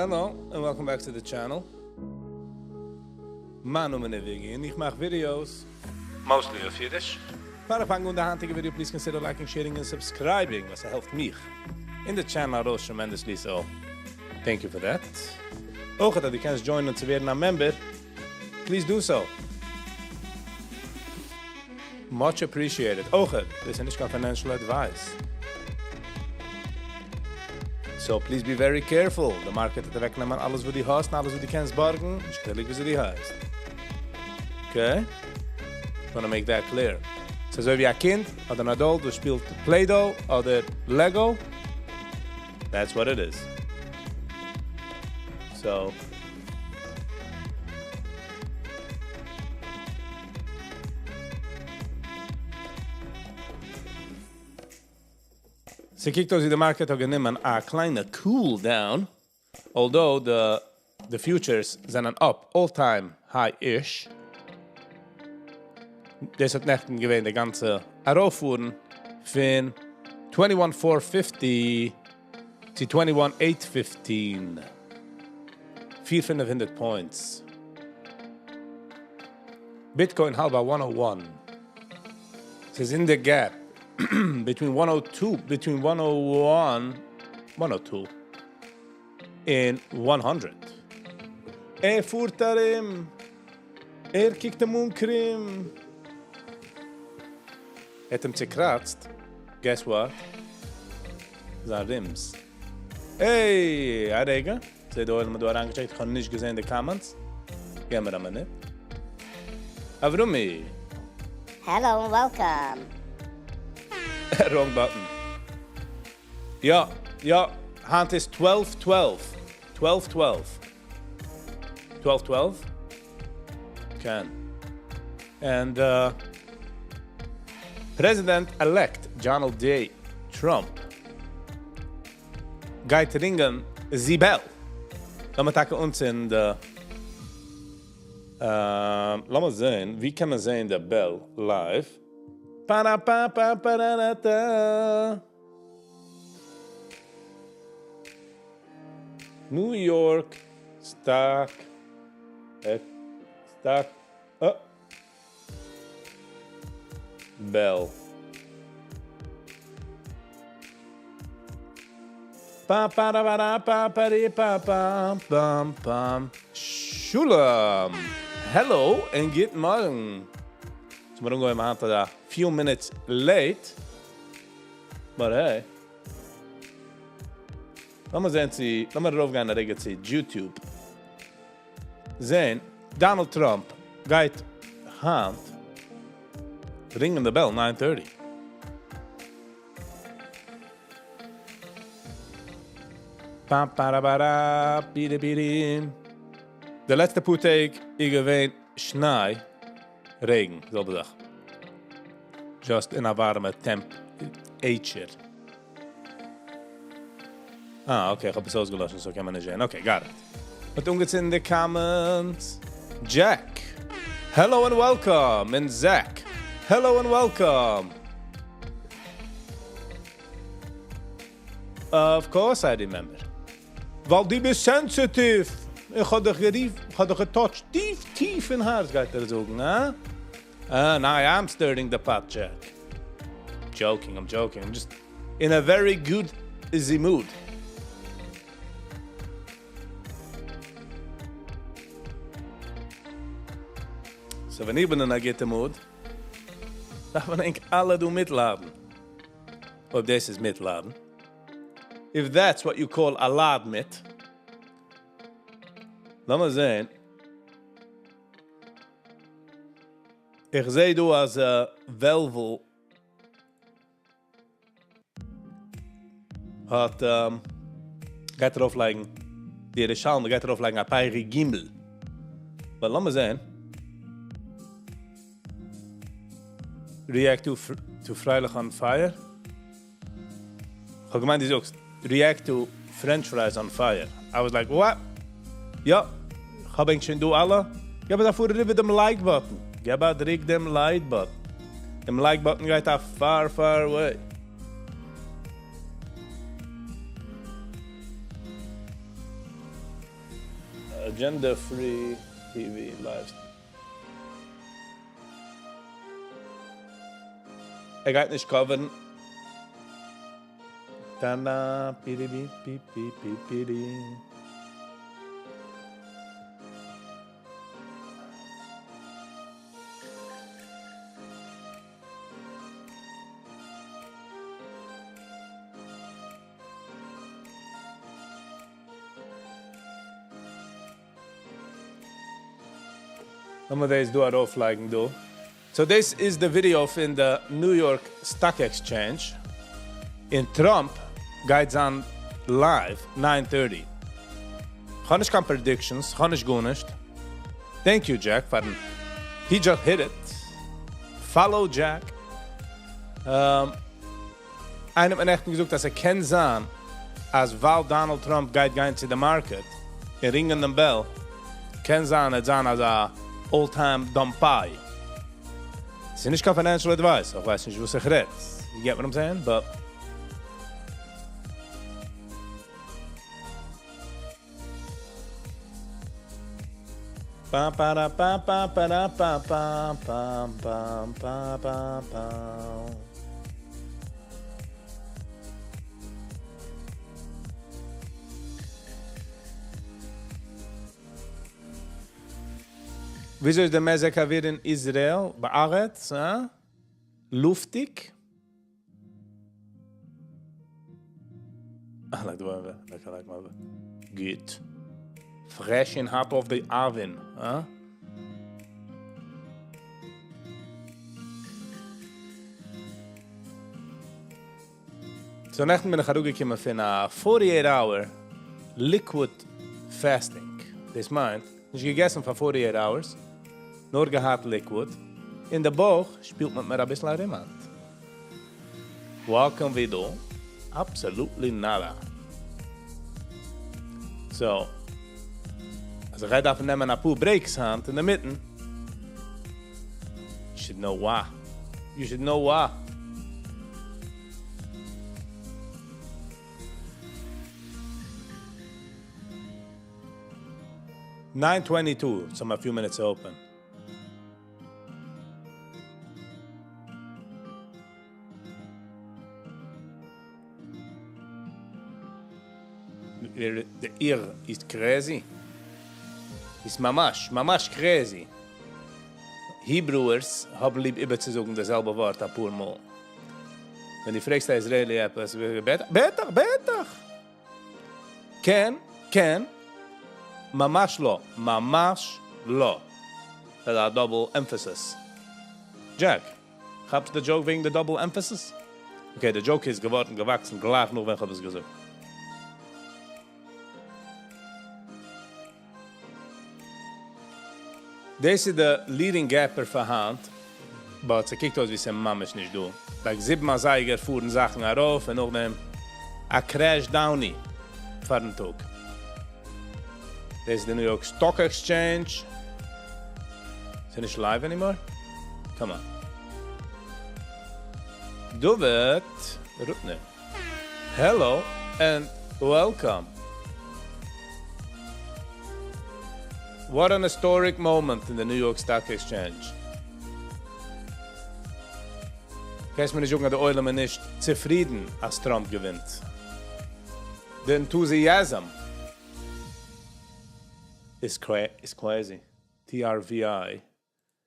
Hello and welcome back to the channel. Mein Name ist Viggy and ich mache videos mostly of Yiddish. Before I fangen the hunting video, please consider liking, sharing and subscribing, was helpt mich in the channel also tremendously, so thank you for that. Ook dat je kan joinen te werden a member, please do so. Much appreciated. Ook this is not financial advice. So please be very careful. The market at the wegnemen alles wat die hast, alles wat die kans borgen, stelle wie die heißt. Okay? I want to make that clear. So wie ein Kind oder ein Adult, du spielt Play-Doh oder Lego, that's what it is. So kijkt als de market ook nemen a kleine cool down, although the futures zijn an up all-time high-ish. Das hat nicht gewesen, die ganze Arauffuhren von 21,450 to 21,815. 400 points. Bitcoin halba 101. It is in the gap between 101 and 100. Fuhrt darin. Kijkt de Moonkrim. Het hem gekratzt. Guess what? Zijn rims. Hey, Arega. Ze door me door aangecheckt. Ik heb niet gezien de comments. Gehen wir aber nicht. Avrumi. Hello and welcome. Wrong button. Ja. Hand is 12-12. 12-12. 12-12? Can. And, President-elect Donald J. Trump geht ringen die Bell. Lass mal tacken uns in der... lass mal sehen, wie kann man sehen der Bell live? New York stock Bell. Shulam. Hello and good morning. So we're going to a few minutes late. But hey. Lass mal drauf gehen, regen zu YouTube. Sehen, Donald Trump geht Hand ringen the bell, 9:30. De letzte Putek, ich gewähnt Schnee, Regen, selbe Dag. Just in a warme Temperature. Okay, ich habe es ausgelöscht, so kann man nicht sehen. Okay, got it. Und ungeht's in the comments. Jack. Hello and welcome. And Zach. Hello and welcome. Of course I remember. Weil die bist sensitive. Ich hab dich getouched. Tief in Herz, geht sagen, huh? Now I am stirring the pot, Jack. I'm joking. I'm just in a very good, easy mood. So wenn ich bin in a gute mood, darf man eigentlich alle du mitladen. Ob das ist mitladen. If that's what you call a lad mit, lass mal sehen. Ich sehe du als Velvel hat geht darauf legen, die Rechalme geht darauf legen, ein paar Gimbel. Aber lass mal sehen. React to Freilich on Fire. Ich habe gemeint, die sagst, react to French fries on fire. I was like, what? Ja, ich habe schon du alle. Ich habe davor mit dem Like-Button. Ich habe direkt dem Like-Button. Dem Like-Button geht da far away. Gender-free TV live. Geht nicht covern. Ta-da, pidi, pidi, pidi, pidi. Some of these do are offline though. So this is the video in the New York Stock Exchange. In Trump guides on live 9:30. Hanish can predictions, Hanish gunished. Thank you, Jack. He just hit it. Follow Jack. Einer hat mir echt gesagt, dass kennt sein, als weil Donald Trump geht gehen to the market, ringen den Bell, kennt sein, als a all-time dumb pie. It's nicht kein financial advice. Ich weiß nicht, was ich rede. You get what I'm saying? But wieso ist der Messer wieder in Israel? Baaretz, luftig? I like the way I like my good. Fresh and hot off the oven, So nachten bin ich herumgekommen von a 48-hour liquid fasting. Das meint, ich gegessen für 48 hours, nur gehabt liquid. In der Bauch spielt man mir ein bisschen Remand. Welcome wieder. Absolutely nada. So, also ich darf nehmen ein paar Breaks hand in der Mitte. You should know why. You should know why. $9.22, so I'm a few minutes open. The ear is crazy. It's mamash crazy. Hebrews haben lieb immer zu sagen dasselbe Wort ein paar Mal. Wenn die fragst der Israeli etwas, betach. Ken, mamash lo. That's a double emphasis. Jack, hab's the joke wegen the double emphasis? Okay, the joke ist gewachsen, gleich nur, wenn ich das gesagt. Das ist der leading gapper für Hand, aber sie kijkt aus, wie sie mamisch nicht do. Like 7 Seiger fuhren Sachen herauf und noch a crash downy für den Tag. Das ist der New York Stock Exchange. Is it nicht live anymore? Come on. Do it. Rupne. Hello and welcome. What an historic moment in the New York Stock Exchange. Kannst mir nicht sagen, der Euler nicht zufrieden, als Trump gewinnt. The enthusiasm is crazy. TRVI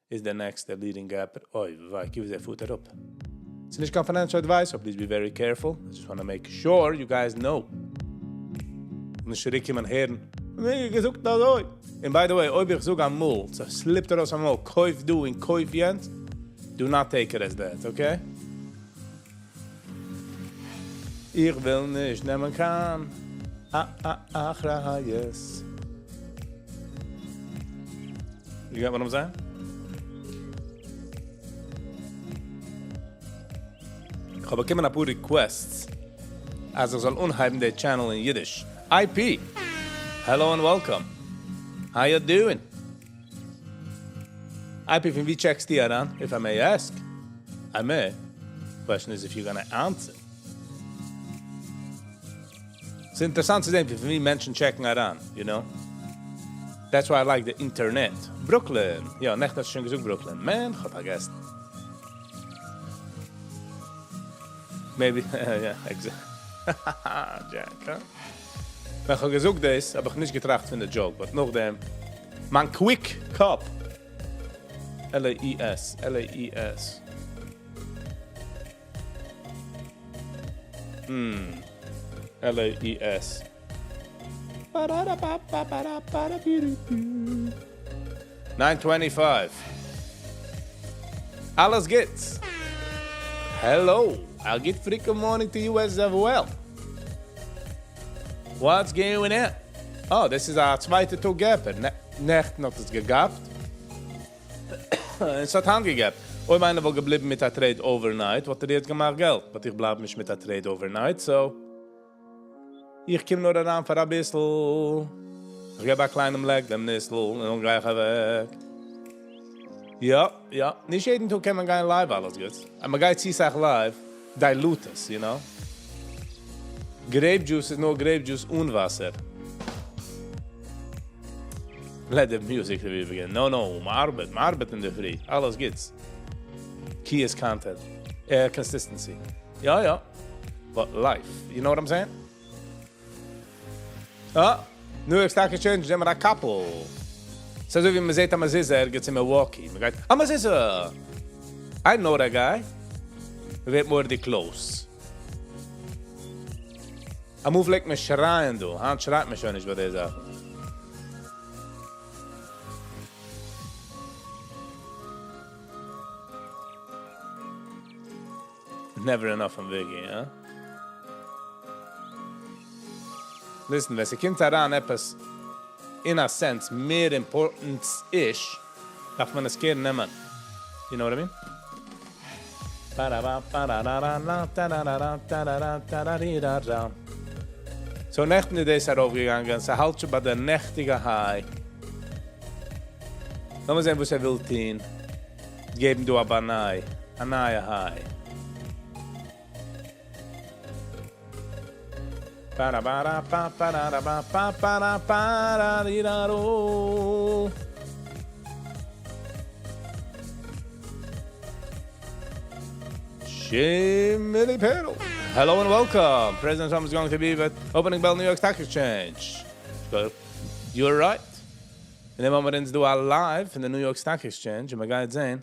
is the next leading gap. Oh, give that foot up. It's not financial advice, so please be very careful. I just want to make sure you guys know. Und ich schicke man hören. And by the way, ob ich sogar mal, so slippt aus einmal, kauf du und kauf jens, do not take it as that, okay? Ich will nicht nehmen kann. Yes. You get what I'm saying? Ich habe bekommen ein paar Requests, als ich soll unheimen der Channel in Yiddish. IP, hello and welcome. How you doing? IP, from wie checkst du an, if I may ask? I may. Question is if you're gonna answer. It's interessant zu sehen, wie viele Menschen checken an, you know? That's why I like the internet. Brooklyn. Ja, nicht das schon gesagt Brooklyn. Man, ich hab vergessen. Maybe, ja, exactly. Jack, huh? Ich habe gesagt das, aber ich nicht getracht von der Joke, but noch dem. Man Quick Cup. L-A-E-S. L-A-E-S. L-A-E-S. 9:25. Alles geht's. Hello. I'll get freaking morning to you as well. What's going on? Oh, this is our zweite Tag gap. Nicht noch das gehabt. Es hat angegabt. Oh, meine wohl geblieben mit der Trade overnight. Was jetzt gemacht Geld? Aber ich bleib nicht mit der Trade overnight, so. Ich komme nur daran für ein bisschen. Ich gebe ein kleines Leg, dem Nissel, und dann gehe ich weg. Ja. Nicht jeden Tag kann man gehen live, alles gut. Aber man geht sich live, dilute es, you know. Grape juice ist nur Grape juice und Wasser. Let the music begin. No, man arbeit in der Früh. Alles geht's. Key is content. Consistency. Ja. But life. You know what I'm saying? New York Stock Exchange, wir a couple. So wie man sieht, man ist ergens in Milwaukee. Man geht, man ist I know that guy. Wird more the close. I move like me schreien, du. Hand schreit mich schon nicht bei der Sache. Never enough on Viggy, huh? Listen, wenn sie kommt daran etwas in a sense mehr important ist, darf man es gerne nehmen. You know what I mean? So nächten die ist heraufgegangen, sie hält schon bei der nächtigen High. Lass mal sehen, was will tun. Geben du aber eine neue High. Shimmy Pedal. Hello and welcome. President Trump is going to be with opening bell New York Stock Exchange. You're right. In dem Moment do a live in the New York Stock Exchange. Und wir gehen sehen.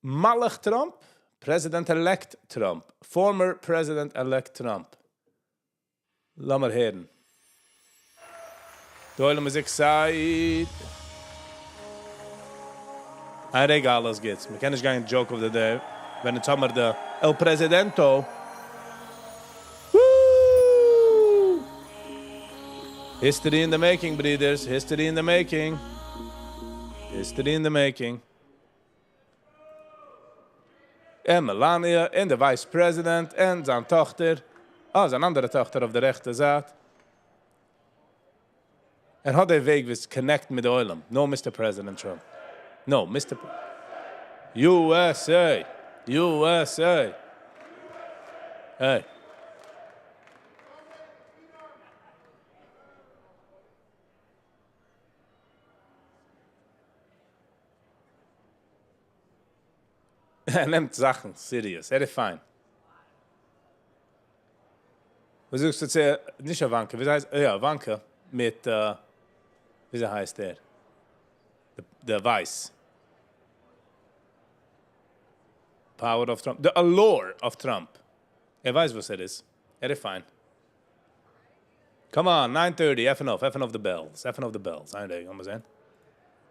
Malach Trump. President-elect Trump. Former President-elect Trump. Lass mal hören. Die Eule Musik sagt... Ein Regal, alles geht's. Wir kennen nicht gar einen Joke of the day. Wenn jetzt haben wir der El Presidento. Woo! History in the making, brothers. History in the making. History in the making. En Melania, en de vice president, en zijn dochter. Zijn andere dochter op de rechte zaad. En had hij weg was connect met de oilem. No, Mr. President Trump. No, Mr. USA. USA. Hey. Nimmt Sachen serious. Very fine. Was sagst du zu nicht Wanke? Wie heißt Wanke mit wie heißt der? Der Vice. Power of Trump. The allure of Trump. Weiß, was ist. Very fine. Come on, 9:30. Effing off the bells. Effing off the bells. Ein Ding, mal sehen.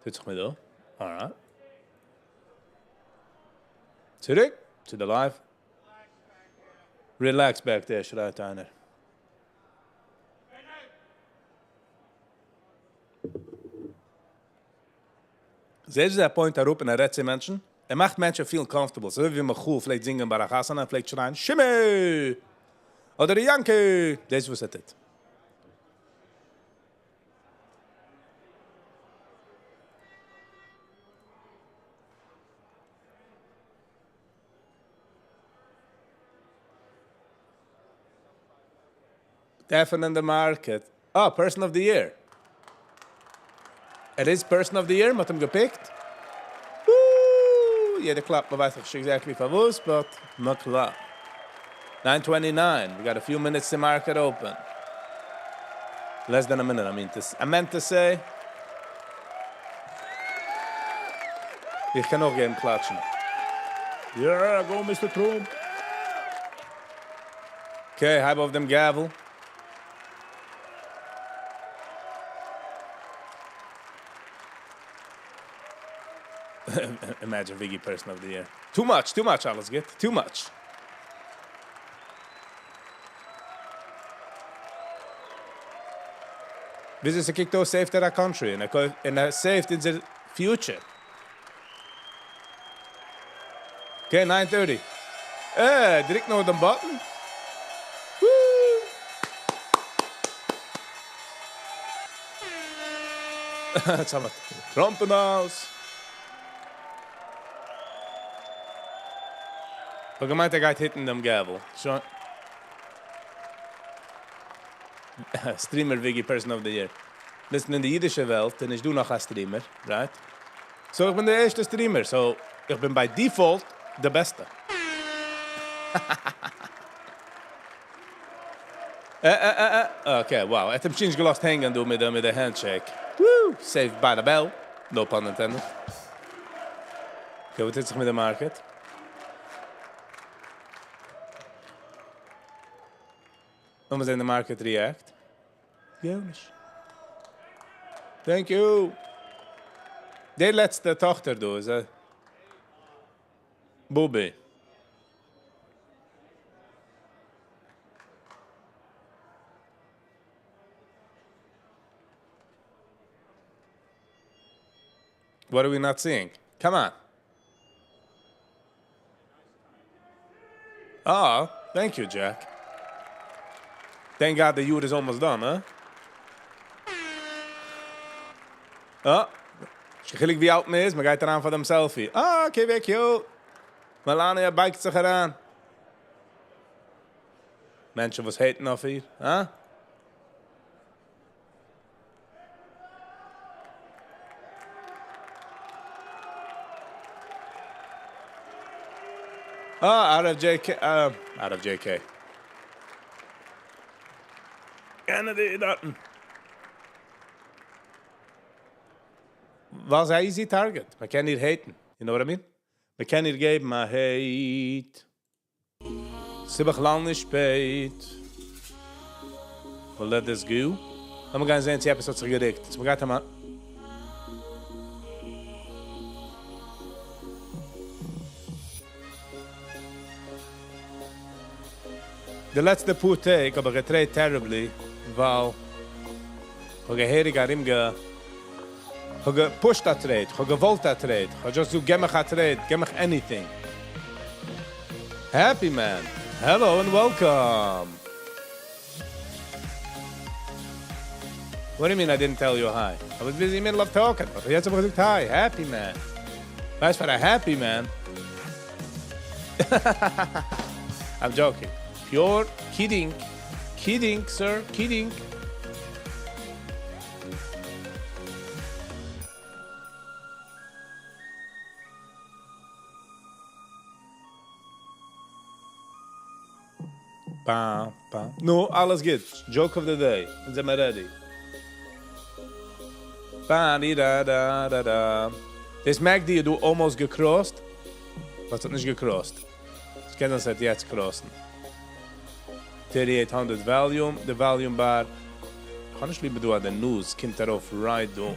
Tut sich mir da. All right. Zurück to the live. Relax back there, schreit einer. Sehen Sie der Point da oben, redet sie Menschen? Macht Menschen feel comfortable. So wie man cool, vielleicht singen Barachasana, vielleicht schreien, Schimmel! Oder Yankee! Das ist was es ist. Stefan in the market. Person of the year. It is Person of the Year, mit ihm gepickt. Woo! Jeder klappt, man weiß nicht exactly for was, but man klappt. 9:29, we got a few minutes to market open. Less than a minute, I meant to say. Ich kann auch geben klatschen. Yeah, go Mr. Trump. Okay, halb auf dem Gavel. Imagine Viggy Person of the Year. Too much, alles geht. Too much. Wieso ist kicked aus saved our country and saved in the future? Okay, 9:30. Druk nog de button. Woo! Jetzt haben wir Trompenhaus. Aber gemeint, geht hinten dem Gavel. Schon. Streamer Viggy Person of the Year. Listen, in der jiddische Welt, dann ist du noch ein Streamer, right? So, ich bin der erste Streamer, so ich bin bei Default der Beste. Okay, wow. Et hem change gelost hängen du mit der handshake. Woo! Saved by the bell. No pun intended. Okay, wat is er met de market? Nochmal in the market react. Jonas. Thank you. Die letzte Tochter du, is Bobby. What are we not seeing? Come on. Oh, thank you, Jack. Thank God the youth is almost done, huh? Oh, schillig wie alt man is, man geht eraan voor dem selfie. Ah, okay, wie cute. Melania bijkt zich eraan. Mensen was haten auf hier, huh? Oh, out of JK. Kennedy, Dutton. Was ein easy target. Man kann hier haten. You know what I mean? Man kann hier geben, man hate. Es ist lang nicht spät. We'll let this go. Aber wir gehen sehen, die Episode sich geregt. Jetzt geht mal. De letzte Pute, ich habe getreten terribly, weil ich geherig an ihm gepusht a trade, gewollt a trade, just so, geb mich a trade, geb mich anything. Happy man, hello and welcome. What do you mean I didn't tell you hi? I was busy in the middle of talking, but jetzt habe ich gesagt hi, happy man. Weißt for a happy man? I'm joking. Pure kidding. Kidding, sir, kidding. Bam, bam. No, alles gut. Joke of the day. Sind wir ready? Ba-di-da-da-da-da. Das merkt die, du almost gecrossed. Was hat nicht gecrossed? Ich kann das jetzt crossen. 3800 volume, the volume bar. Kann ich lieber du an den News, kommt darauf right du.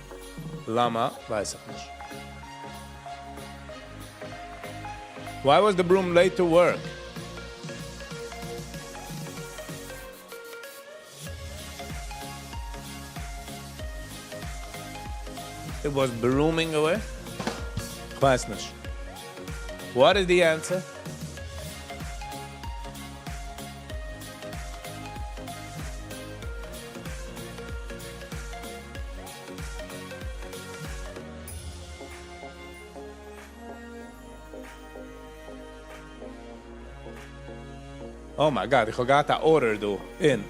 Lama, weiß ich nicht. Why was the broom late to work? It was brooming away? Ich weiß nicht. What is the answer? Oh my God, ich got that order do in.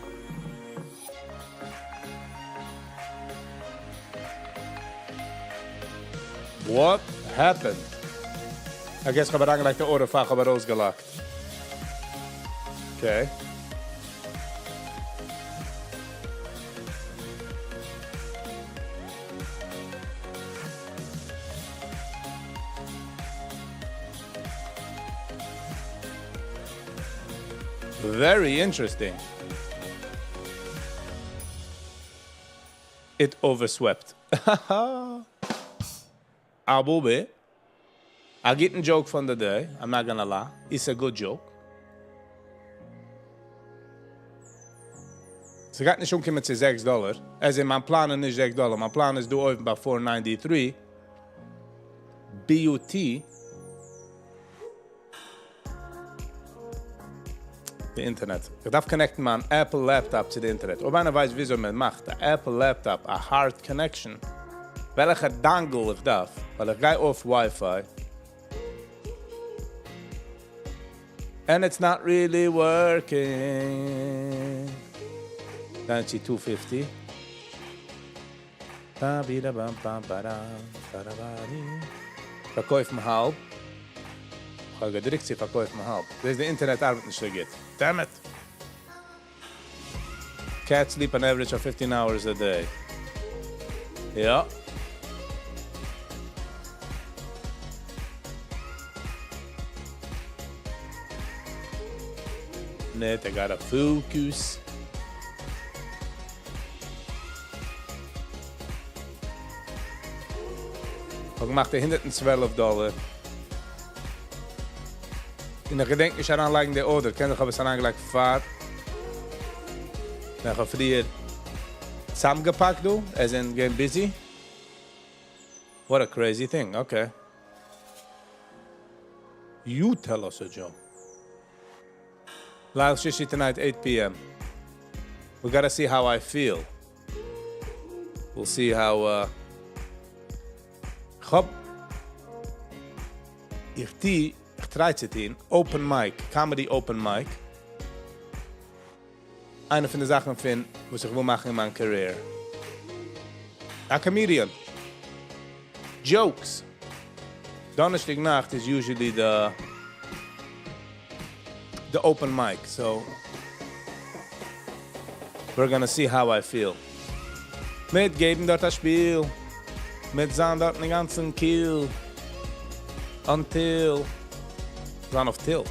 What happened? I guess ich habe angelegt der Ohrfach, aber rausgelagt. Okay. Very interesting. It overswept. Abube, I get a joke from the day. I'm not gonna lie. It's a good joke. Sie gaat nicht umkommen zu $6. Also mein Plan ist nicht $6. Mein Plan ist, du oben bei 493. BUT. The Internet. Ich darf connecten mein Apple Laptop zu dem Internet. Ob einer weiß, wieso man macht. Der Apple Laptop, a hard connection. Welcher Dangle ich darf. Weil ich gehe auf Wi-Fi. And it's not really working. 9250. Verkauf mir halb. Ich habe gedrückt, sie verkauft mir halb. Das ist der Internet arbeitet nicht so gut. Damn it. Cats sleep on average of 15 hours a day. Ja. Net, I gotta focus. Ich habe gemacht $112. In der Gedenk ist anlegen der Order. Kennt ihr, habe es angelegt Fahrt. Ich habe früher zusammengepackt, du. As in, getting busy. What a crazy thing. Okay. You tell us a joke. Lyle Shishi tonight, 8 p.m. We gotta see how I feel. We'll see how, ich try zu tun, Open Mic, Comedy Open Mic. Eine von den Sachen finde, was ich will machen in meiner Karriere. A comedian. Jokes. Donnerstag Nacht is usually the open mic, so we're gonna see how I feel. Mit geben dort das Spiel. Mit sein dort den ganzen Kill. Until run of tilt.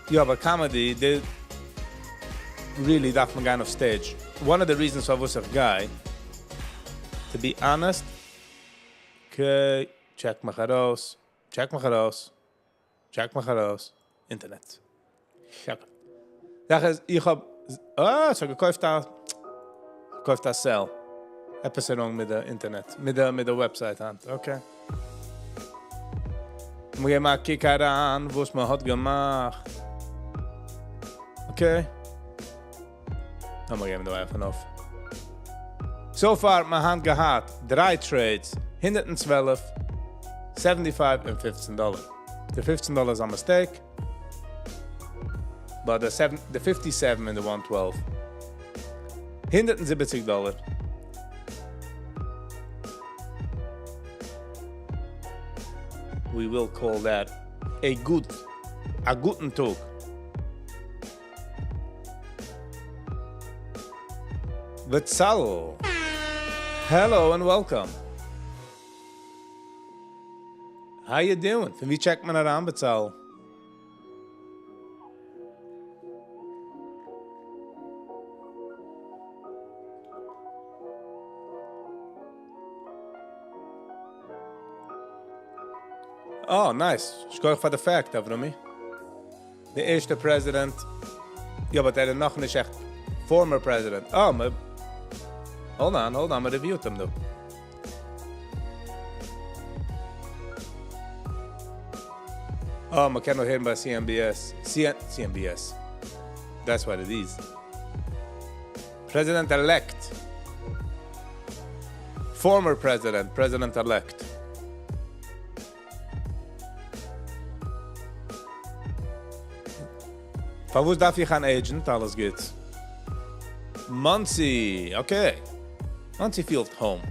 Yeah, but comedy, they really darf man gehen auf stage. One of the reasons I was a guy, to be honest, okay, check mich heraus, Internet. Check. Ich hab, so gekauft das Cell. Etwas wrong mit der Internet, mit der Website hand, okay. Ich muss mal kicken an, was man hat gemacht. Okay. I'm gonna give it away enough. So far, my hand gehad 3 trades, 112, 75 and $15. The $15 is a mistake, but the 57 and the 112. $170. We will call that a guten Tag. Betzal. Hello and welcome. How you doing? Can we check man around, Betzal? Oh, nice. Schau for the fact, Avrami. Der erste President. Ja, aber der noch nicht echt former president. Oh, my. Hold on, I reviewed them though. Oh, I cannot hear him by CNBS. That's what it is. President-elect. former president, president-elect. Verwus darf ich ein Agent, alles geht. Muncie, okay. Muncie feels home.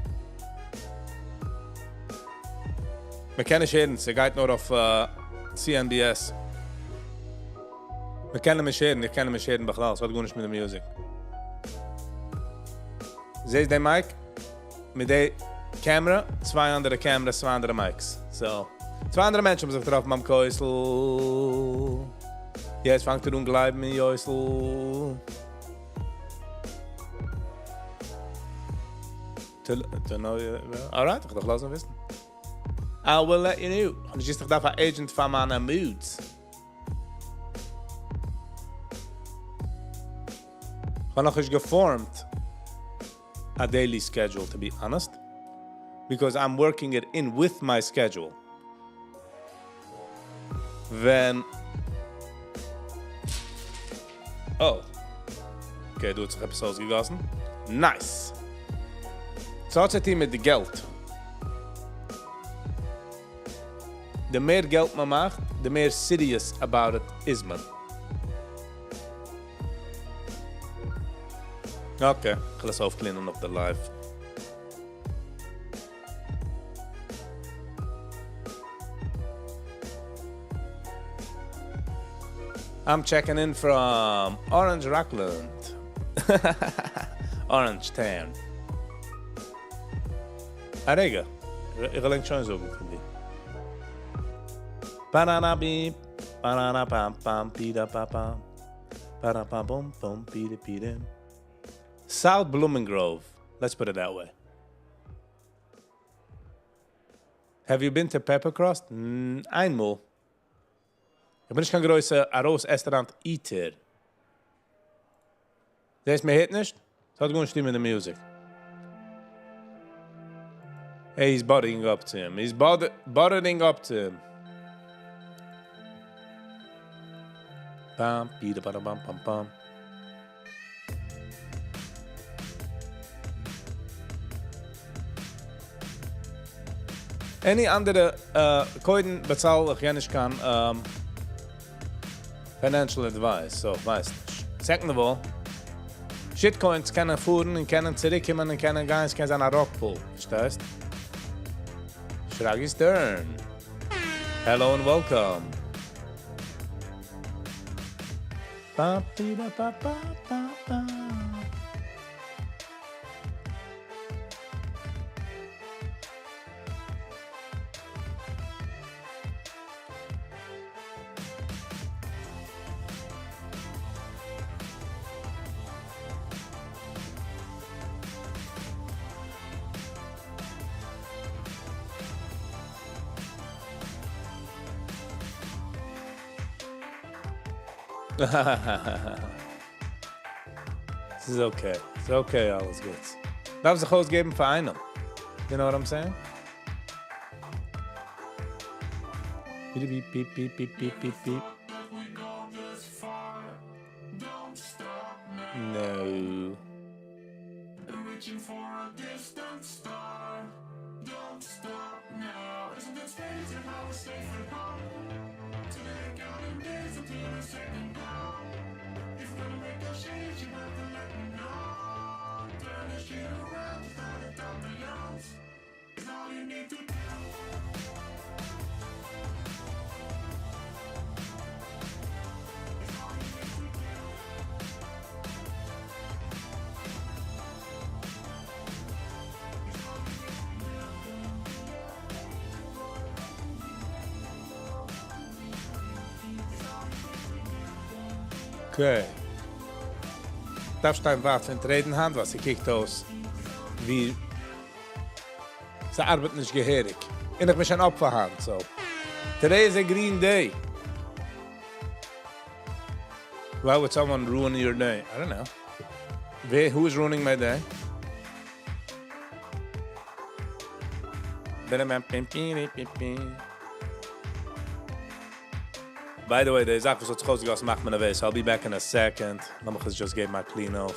Wir kennen Schäden, sie geht nur auf CNBS. Wir kennen mich Schäden, ich kenne mich Schäden bechlall, es hat gut nicht mit der Musik. Siehst du den Mic? Mit der Kamera, 2 andere Kameras, 2 andere Mics. So, 2 andere Menschen haben sich drauf, Mam Käusel. Jetzt fängt ungleich mit Jäusel. Alright, ich doch lassen wissen. I will let you know. Und ich ist doch da für Agent von meiner Moods. Ich habe noch nicht geformt a daily schedule, to be honest. Because I'm working it in with my schedule. Wenn... Oh. Okay, du hast dich etwas ausgegossen. Nice. So hat es mit dem Geld. The mehr Geld man macht, the mehr serious about it is man. Okay, ich lasse aufklären auf der Live. I'm checking in from Orange Rockland. Orange Town. Arega, ich will eigentlich schon so gut von dir. Banana beep, banana pam pam pida papa, banana pam pam pam pida pida. South Blumengrove, let's put it that way. Have you been to Peppercrust? Einmal. Ich bin nicht kein größer Aros-Restaurant Eater. Das mir hit nicht? Das hat gut stimmen in der Musik. Hey, he's buttering up to him. He's buttering up to him. Bam, pida, bam, bam, bam, bam. Any andere Koiden bezahl ich ja nicht kann financial advice, so weißt du. Second of all, Shitcoins können fuhren und können zurückkommen und können gar nicht an einer Rockpool, verstehst? Shraggy Stern. Hello and welcome. Ba, ba, ba, ba, ba, ba. This is okay. It's okay, alles gut. Darf sich ausgeben für einen. You know what I'm saying? Beep, beep, beep, beep, beep, beep, beep, beep. No. Reaching for a distant star. Don't stop now. Isn't it crazy how we stay from home? Today counting days until the second round. If you're gonna make a change, you have to let me know. Turn the shit around without a doubt the youngs. It's all you need to do. Okay. Darfst du ein Wort von Treten haben, was sie kickt aus, wie sie arbeitet nicht gehörig. Und ich bin schon Opferhand, so. Today is a green day. Why would someone ruin your day? I don't know. Who is ruining my day? By the way, the Sache, was zu Hause gegossen, macht man away, so I'll be back in a second. Let me just get my clean off.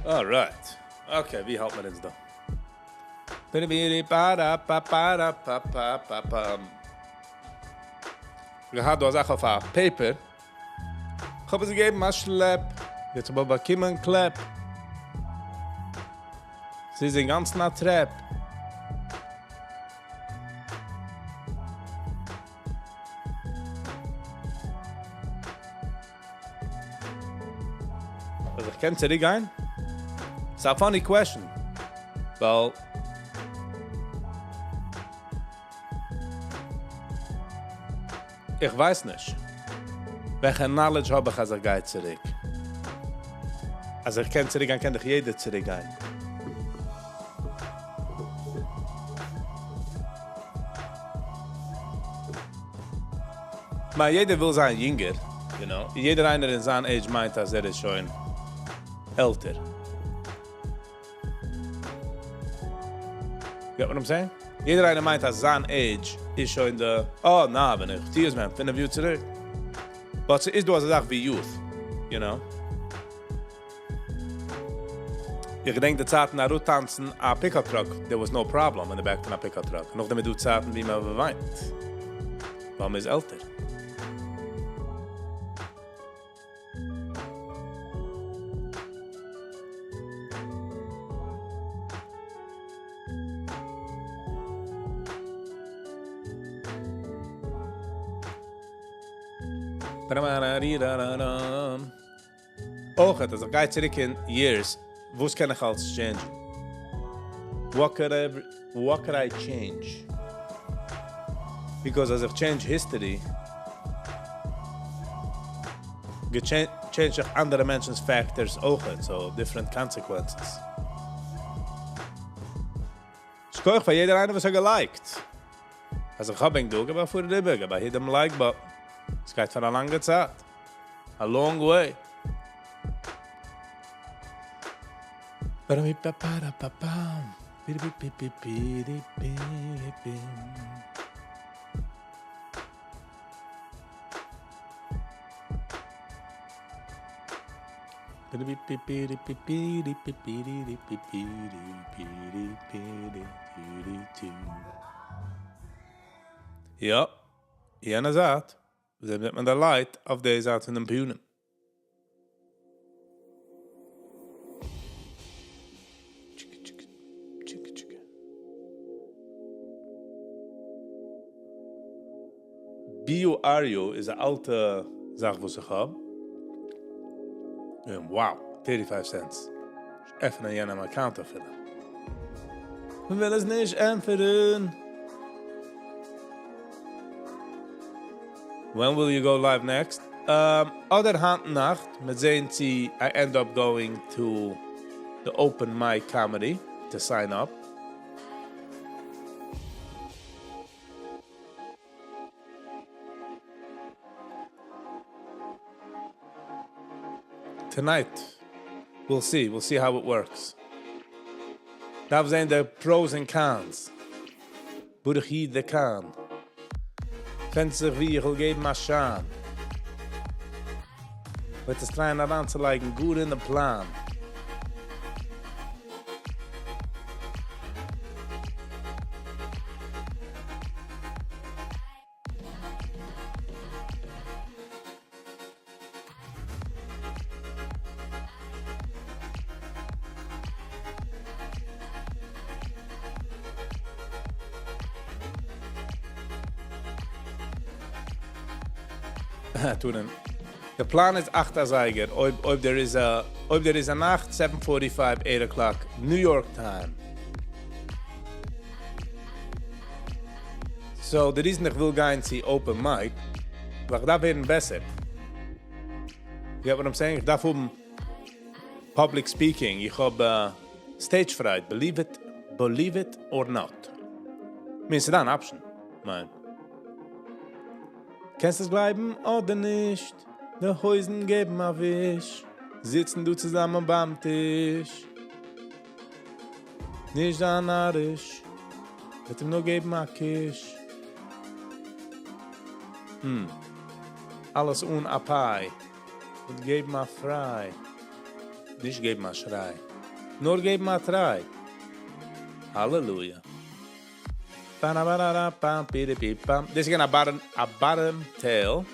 All right. Okay, wie hält man jetzt da? Ich habe da Sache auf ein Paper. Ich habe sie gegeben, als Schlepp. Jetzt aber bekommen Klepp. Sie sind ganz nah Trepp. Also ich kenne zurück ein. It's a funny question. Weil ich weiß nicht, welche Knowledge habe ich, als ich gehe zurück. Also ich kenne zurück ein, kann ich jeder zurück ein. Maar jeder will sein jünger, you know. Jeder einer in seinem Age meint, dass ist schon älter. Get what I'm saying? Jeder einer meint, dass sein Age ist schon der, oh, na, wenn ich 10 man, 5 Jahre zurück. Aber es ist eine Sache wie Youth, you know. Ich denke, die Zeiten nach tanzen a pickup truck, there was no problem in the back von a pickup truck. Noch damit du Zeiten, wie man weint. Weil man ist älter. Auch, also ich gehe zurück in years, was kann ich als change? What could I change? Because as ich change history, change auch andere Menschen's factors auch, so different consequences. Ich kann auch für jeder eine, was geliked. Also ich habe ihn durch, aber für die Rübe, aber jedem like, but es geht für eine lange Zeit. A long way. Ja, jene Saat. Dann wird man der Light auf der Seite in den Bühnen. Bio-Ario ist eine alte Sache, was ich habe. Wow, 35 cents. Ich öffne jenem Account erfüllen. Ich will es nicht empfehlen. When will you go live next? Other hand Nacht, mit sehen Sie, I end up going to the open mic comedy to sign up. Tonight, we'll see how it works. Dat zijn de pros and cons. Boerig hier de kan. Fenster wie ich will geben mal Schaan. Mit das kleine anzulegen, gut in den Plan. The plan is 8 Zeiger. Ob there is a Nacht 7:45, 8 o'clock, New York time. So the reason ich will gehen see open mic, weil da werden besser. You get what I'm saying? Ich darf public speaking. Ich habe stage fright. Believe it or not. Means it's an option, man. Kannst du es bleiben oder nicht? Die Häusen geben a Wisch. Sitzen du zusammen beim Tisch. Nicht narrisch. Wird ihm nur geben a Kisch. Alles unapai. Und geben a frei. Nicht geben a Schrei. Nur geben mal try. Halleluja. This is gonna a bottom tail.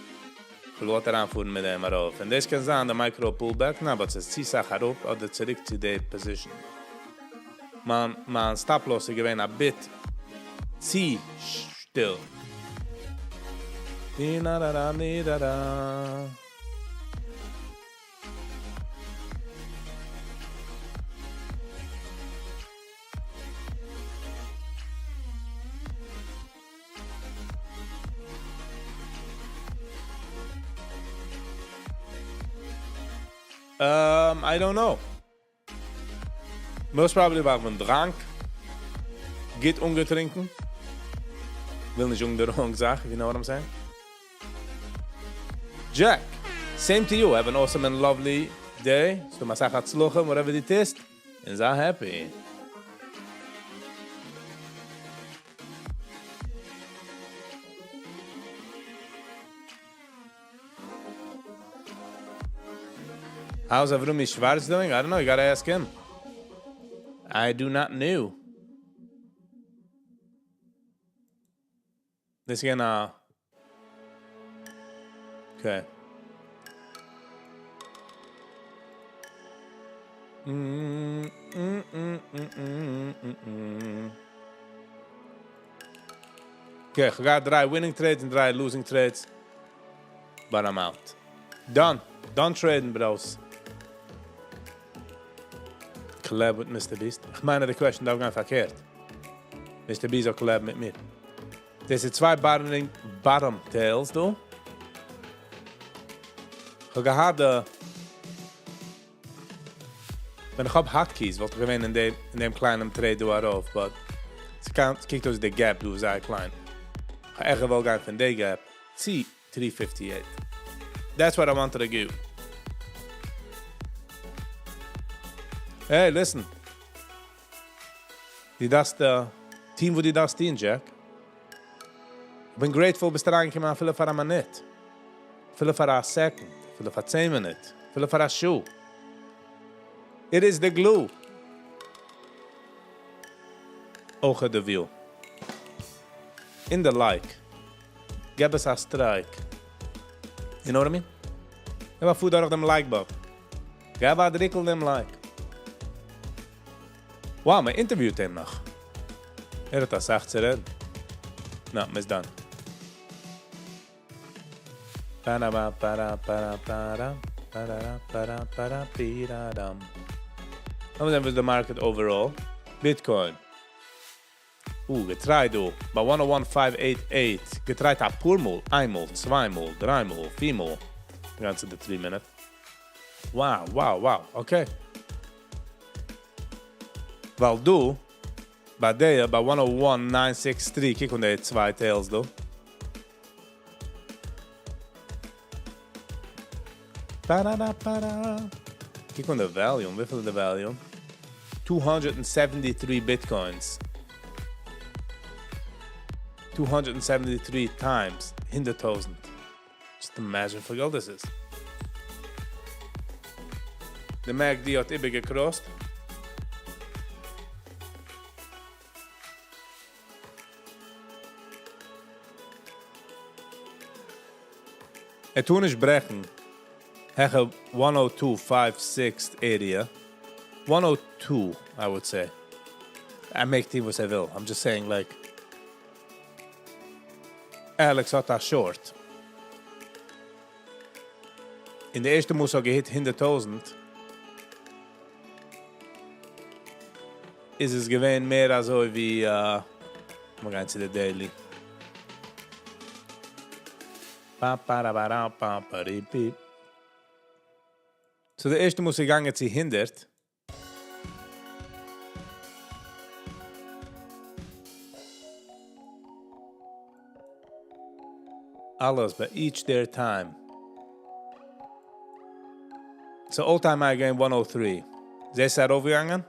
Ich will weiter anfuhren mit dem Arauf. Und das kann sein, der Micro Pullback, aber es ist zieh Arauf oder zurück zu der Position. Man Stop-Loss ist gewesen ein bit zieh still. Di-na-da-da-di-da-da. I don't know. Most probably war man drank. Geht ungetrinken. Will nicht der wrong sagen, you know what I'm saying? Jack, same to you. Have an awesome and lovely day. So masach hatzluchem, whatever it is. And so happy. How's Avrumi Schwarz doing? I don't know. You gotta ask him. I do not know. This again, okay. Okay, I got 3 winning trades and 3 losing trades. But I'm out. Done. Done trading, bros. Collab with Mr. Beast. Ich meine, die question da gar verkehrt. Mr. Beast auch collab mit mir. Das sind 2 bottom tails, du. Ich habe wenn ich hab Hotkeys, wollte ich gewinnen in dem kleinen Trade du darauf, but es kijkt aus der Gap, du sei klein. Ich habe echt wel gehen von der Gap. See 358. That's what I wanted to do. Hey, listen. Die das der Team, wo die das dienen, Jack. Ich bin grateful, bis da reingekommen, viele für eine Minute. Viele für eine Second. Viele für 10 Minuten. Viele für eine Schuh. It is the glue. Oge de view. In the like. Gib es a strike. You know what I mean? Gib a food out of them like button. Gib a drickel them like. Wow, man interviewt hem noch. Hat das echt zu reden? No, mis done. How much is the market overall? Bitcoin. Getrei du. Bei 101,588. Getrei a purmal. Einmal, zweimal, dreimal, viermal. Die ganze 3 Minuten. Wow. Okay. Weil du, bei der, bei 101,963, kijk on die 2 tails, du. Kijk on the volume. Wie viel is the volume? 273 bitcoins. 273 times 100,000. Just imagine how viel this is. De MACD had ibbe gecrossed. Het toen is brechen. Hege 102.56 area. 102, I would say. I make team what I will. I'm just saying, like, Alex had dat short. In de eerste moest ook gehit 100,000. Is es gewesen mehr also wie, wir gehen zu der Daily. So de eerste moest gegangen zu 100. Alles by each their time. So all time I gained 103. Is dat overgegangen?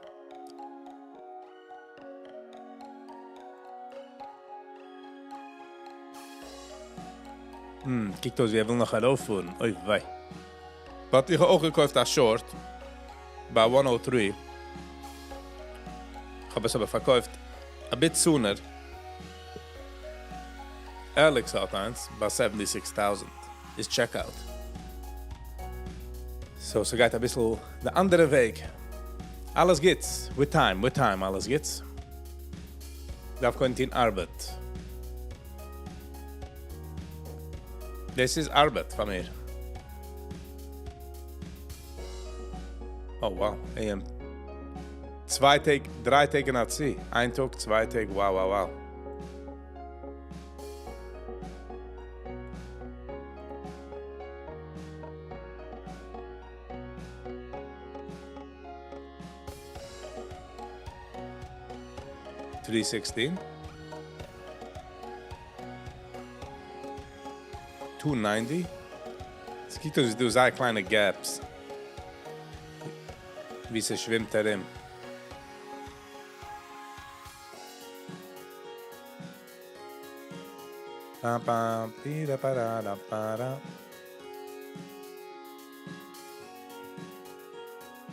Kijk dus, wie wil nog gaan overvoeren. Oei, wij. Wat ik ook gekauft als short. Bij 103. habe es aber verkauft ein bisschen sooner. Alex hat eins bei 76.000. Ist Checkout. So geht ein bisschen der andere Weg. Alles geht's. With time, alles geht's. Darf kommt in Arbeit. Das ist Arbeit von mir. Oh wow. 2 Tage, 3 Tage nach sie. 1 Tag, 2 Tage. Wow. $316. $290. Es gibt also so kleine Gaps. Wie sie schwimmt darin.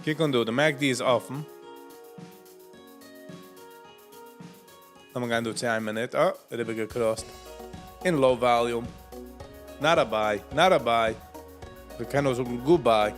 Kijk on door, de MACD is offen. Dan gaan we doen 1 minute. Oh, dat heb ik gecrossed. In low volume. Not a buy. We kunnen ook een good buy.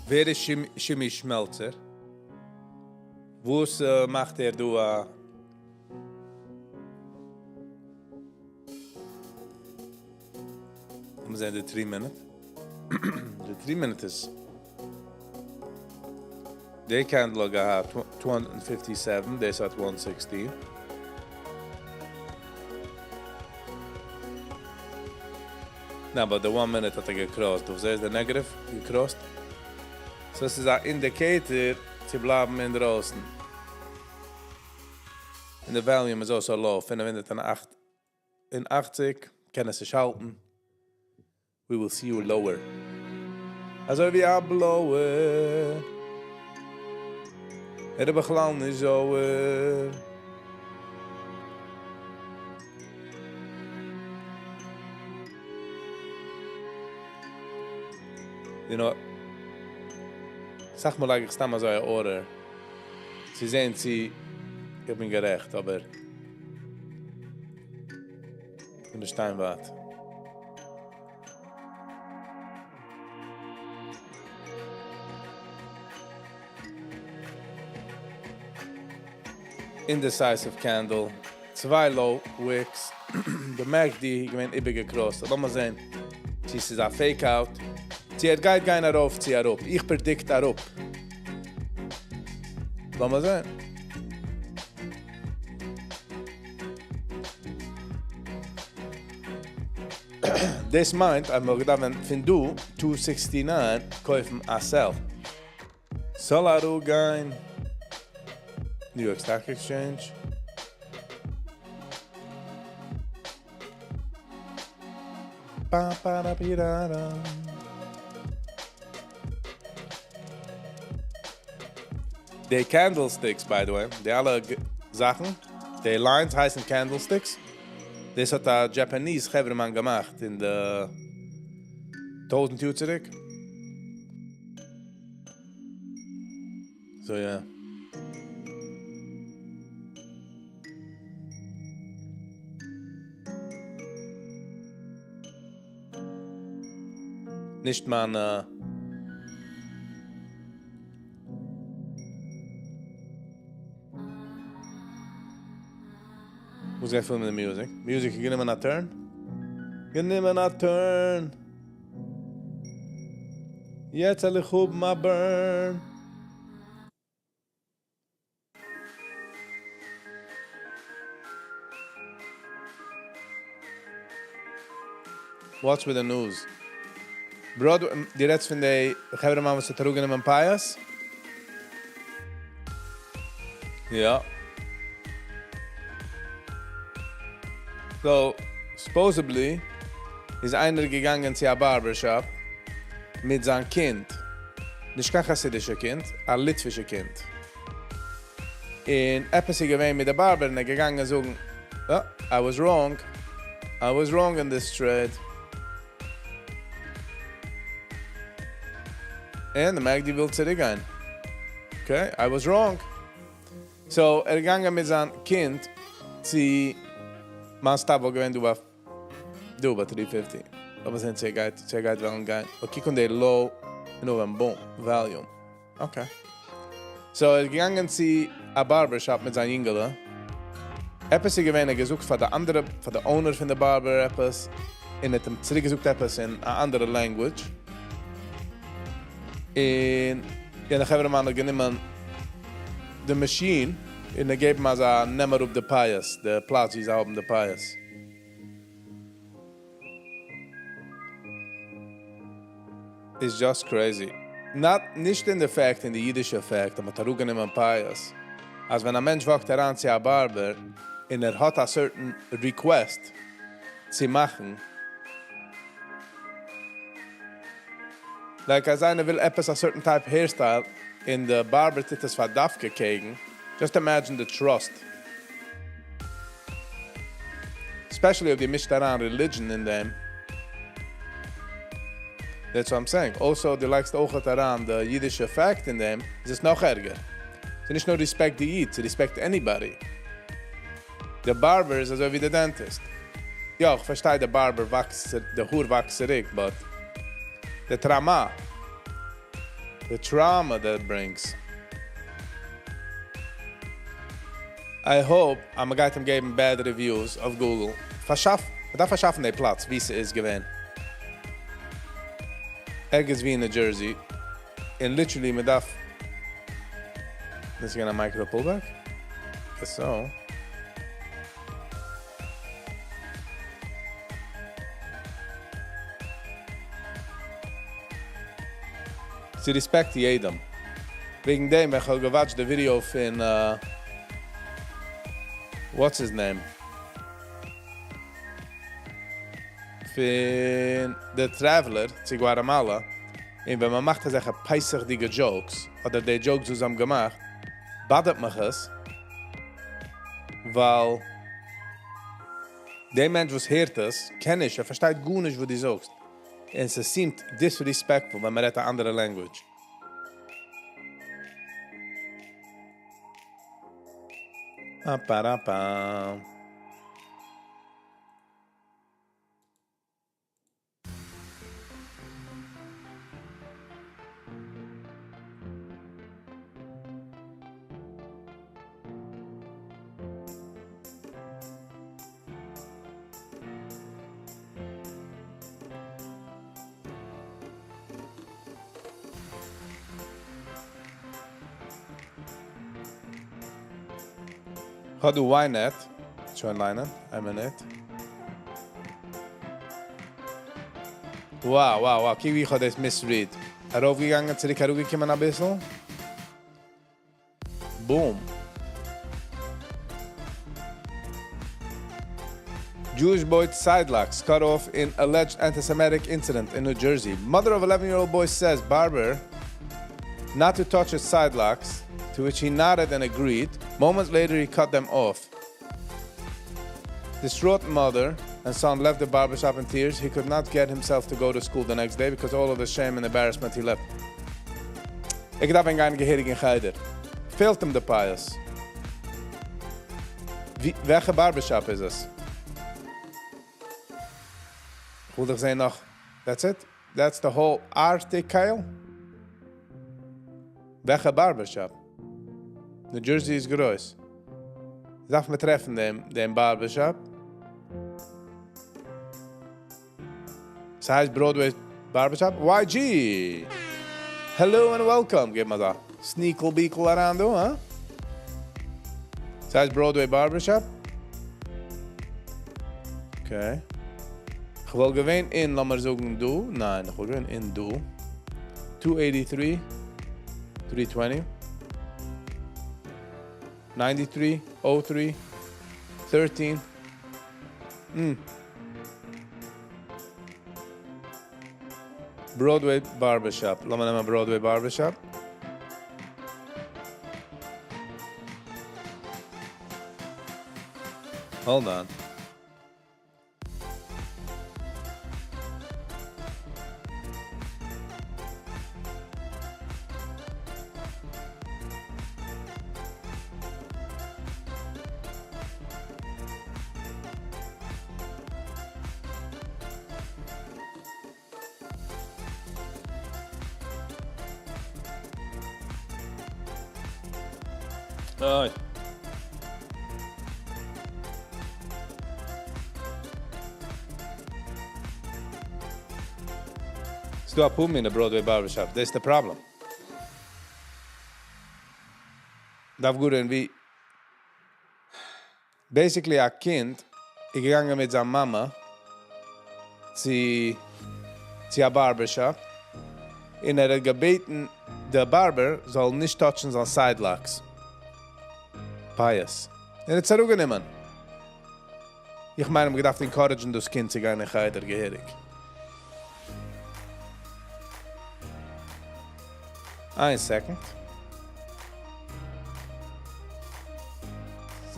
Wer ist Chemie-Schmelzer? Was macht du? We zijn de 3 minutes. De 3 minutes. De candle gehad 257, deze had 116. Nou, but the 1 minute had ik gecrossed. Dus is de negative gecrossed. So this is an indicator to bleiben in draußen. And the volume is also low. Finden wir das in 80, können sich halten. We will see you lower. Also wie ablower. Er beglan niet zo. You know, sag mal, ich stamm mal so eine Order. Sie sehen, ich bin gerecht, aber in der Steinwart. Indecisive candle, 2 low wicks, der MACD, ich bin immer gecrossed. Lass mal sehen, sie ist ein Fake-Out. Sie hat geht keiner rauf, sie herab. Ich predict herab. Lass mal sehen. Das meint, ich muss gedacht, wenn du 269 kaufen a sell. Soll auch gehen. New York Stock Exchange. Ba ba da bi da da. The candlesticks, by the way, die alle Sachen, die lines heißen candlesticks. Das hat der Japanese Hebermann gemacht in der 1000 Jahre zurück. So, ja. Nicht man who's that film in the music? Music, you give him a turn? Give him a turn. Jetzt alle hob ma burn. Watch with the news. Bro, die reds van de Geberman was het in mijn paas. Ja. So, supposedly, ist einer gegangen zu einem Barbershop mit seinem Kind. Nicht kein chassidischer Kind, ein litwischer Kind. In etwas gewesen mit der Barber und gegangen sagen, oh, I was wrong in this trade. Und der Magdi will zurückgehen. Okay, I was wrong. So, gegangen mit seinem Kind zu man stavo gewesen du bei 350. Aber sind sie geht wollen gehen. Und kick on the low, boom, volume. Okay. So, gegangen zu a Barbershop mit seinem Jüngele. Etwas gewesen gesucht von der Owner von der Barber, etwas. Und hat ihm zurückgesucht etwas in a andere language. Und dann haben wir genommen the machine und geben als ein Nemmer auf the Pious, der Platz ist auf the Pious. It's just crazy. Nicht in der Fact, in der Yiddish Fact, aber darum genommen Pious. Als wenn ein Mensch walkt heran zu einem Barber und hat a certain request zu machen, like als einer will etwas a certain type hairstyle in the barber tittes verdafke kriegen, just imagine the trust. Especially if they mischt around religion in them. That's what I'm saying. Also, the likes auch around the Yiddish fact in them, is es noch ärger. Sie nicht nur respect the Yid, sie respect anybody. The barber is also wie der Dentist. Ja, ich verstehe, der Barber wächst, der Hur wächst zurück, but the trauma that brings. I hope I'm going to give bad reviews of Google. Da verschaffen den Platz, wie es ist gewesen. Irgendwie in New Jersey. And literally, me darf... This is gonna micro pullback? Guess so. Sie respect jedem. Wegen dem, ich habe gewatcht the Video von, what's his name? Von The Traveler zu Guatemala. Und wenn man macht solche peisachtige Jokes, oder die Jokes zusammen gemacht, badet mich es, weil der Mensch, was hört es, kennt ich, versteht gut nicht, was du sagst. Und es seemt disrespectful, wenn man redet eine andere Language. Apa. How do I net? Schon line, I'm in it. Wow. Kijk wie gaat dit misread. Erovergegangen, zurück hergekommen ein bisschen. Boom. Jewish boy sidelocks cut off in alleged anti-Semitic incident in New Jersey. Mother of 11-year-old boy says barber not to touch his sidelocks, to which he nodded and agreed. Moments later, he cut them off. Distraught mother and son left the barbershop in tears. He could not get himself to go to school the next day because all of the shame and embarrassment he left. Ik dacht een geherigen geider. Fehlt hem de Pious. Welke barbershop is het? Goed gezegd nog. That's it? That's the whole article? Welke barbershop? New Jersey is groß. Ich darf mir treffen dem Barbershop. Es heißt Broadway Barbershop. YG! Hello and welcome. Geef maar dat sneakle-beakle eraan doen, hè? Es heißt Broadway Barbershop. Okay. Ich will gewähnen in, lass mal sagen, du. Nein, ich will gewähnen in, du. 283, 320. 93, 03, 13, Broadway barbershop. Lass mal nehmen Broadway barbershop. Hold on. Oi. Du har på min Broadway barbershop. That's the problem. Darf gut wie basically a Kind gegangen mit seiner Mama zu a barbershop in gebeten der Barber soll nicht touchen seine Sidelocks. Pious. Und jetzt zurückgenommen. Ich meine, ich gedacht, encouragen das Kind zu gehen in Heider gehirig. Ein second.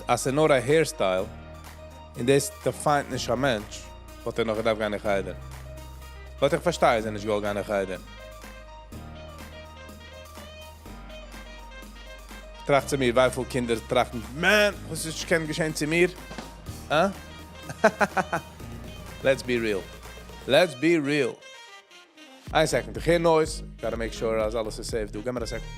Als nur ein Hairstyle, in das der Feind nicht ein Mensch, wird noch gedacht, gar nicht Heider. Was ich verstehe, ist nicht gar nicht Heider. Tracht zu mir, wie viele Kinder trachten, man, was ist kein Geschenk zu mir? Huh? Let's be real. Let's be real. Ein second, geen noise. Gotta make sure als alles is safe. Doe, geef maar een second.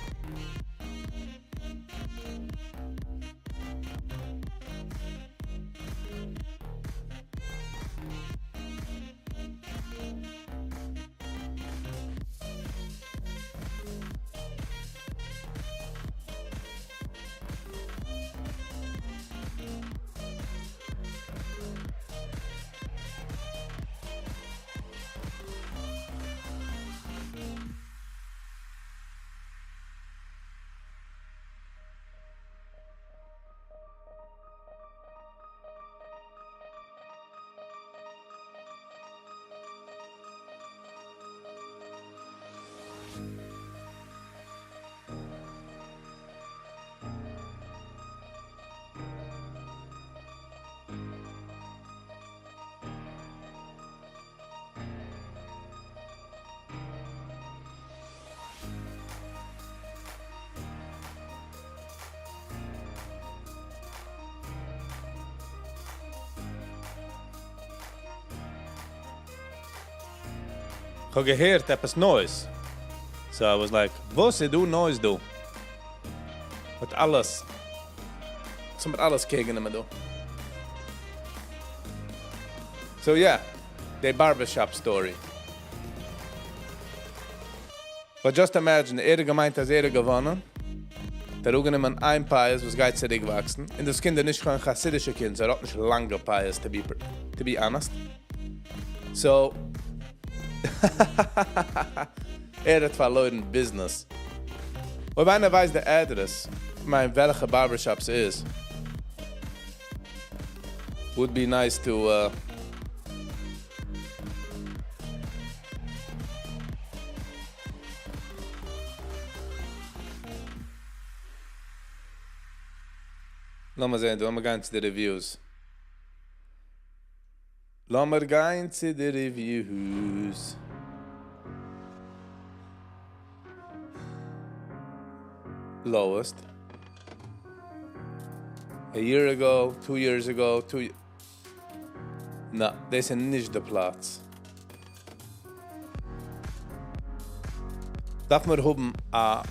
Ich habe gehört etwas Neues. So I was like, was du Neues du? Mit alles. So mit alles gegen ihm du. So yeah, the barbershop story. But just imagine, gemeint, als gewonnen. Der Ugenemann ein Pious, was geht zurückwachsen. Und das Kind ist nicht kein chassidische Kind, so er hat nicht lange Pious, to be honest. So, hat verloren Business. Und wenn weiß der Adress, welche Barbershops ist, would be nice to lass mal sehen, lass mal gehen zu den Reviews. Lass mal gehen zu den Reviews. Lowest. A year ago, 2 years ago, No, das ist nicht der Platz. Darf man haben a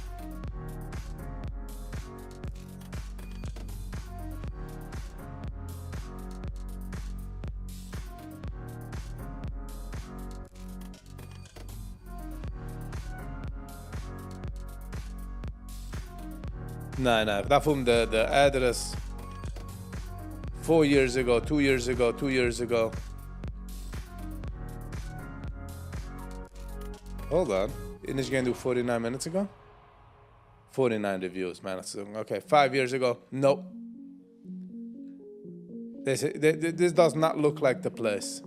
Nein, ich darf the address 4 years ago, 2 years ago, 2 years ago. Hold on. Isn't it going to do 49 minutes ago? 49 reviews, man. Okay, 5 years ago. Nope. This does not look like the place.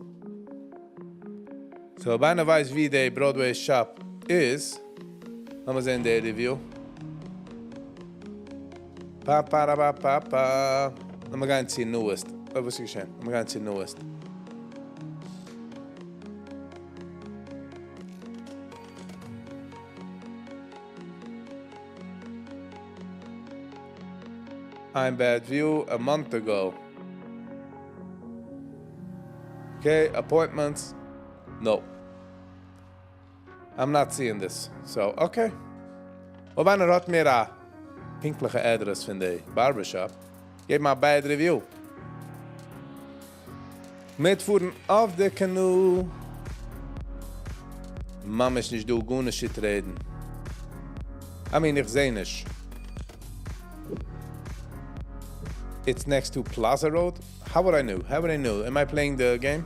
So, bei einer weiß, wie der Broadway Shop is. Lass mal sehen, der Review. Lass mal gehen zu Newest. Was ist geschehen? Lass mal gehen zu Newest. I'm bad view a month ago. Okay, appointments. No. I'm not seeing this. So, okay. Und wenn hat mir a pinkliche Adress von der Barbershop, gib mal bad review. Mitfuhren auf der Kanu. Mama ist nicht du, gune shit reden. I mean, ich seh nicht. It's next to Plaza Road? How would I know? How would I know? Am I playing the game?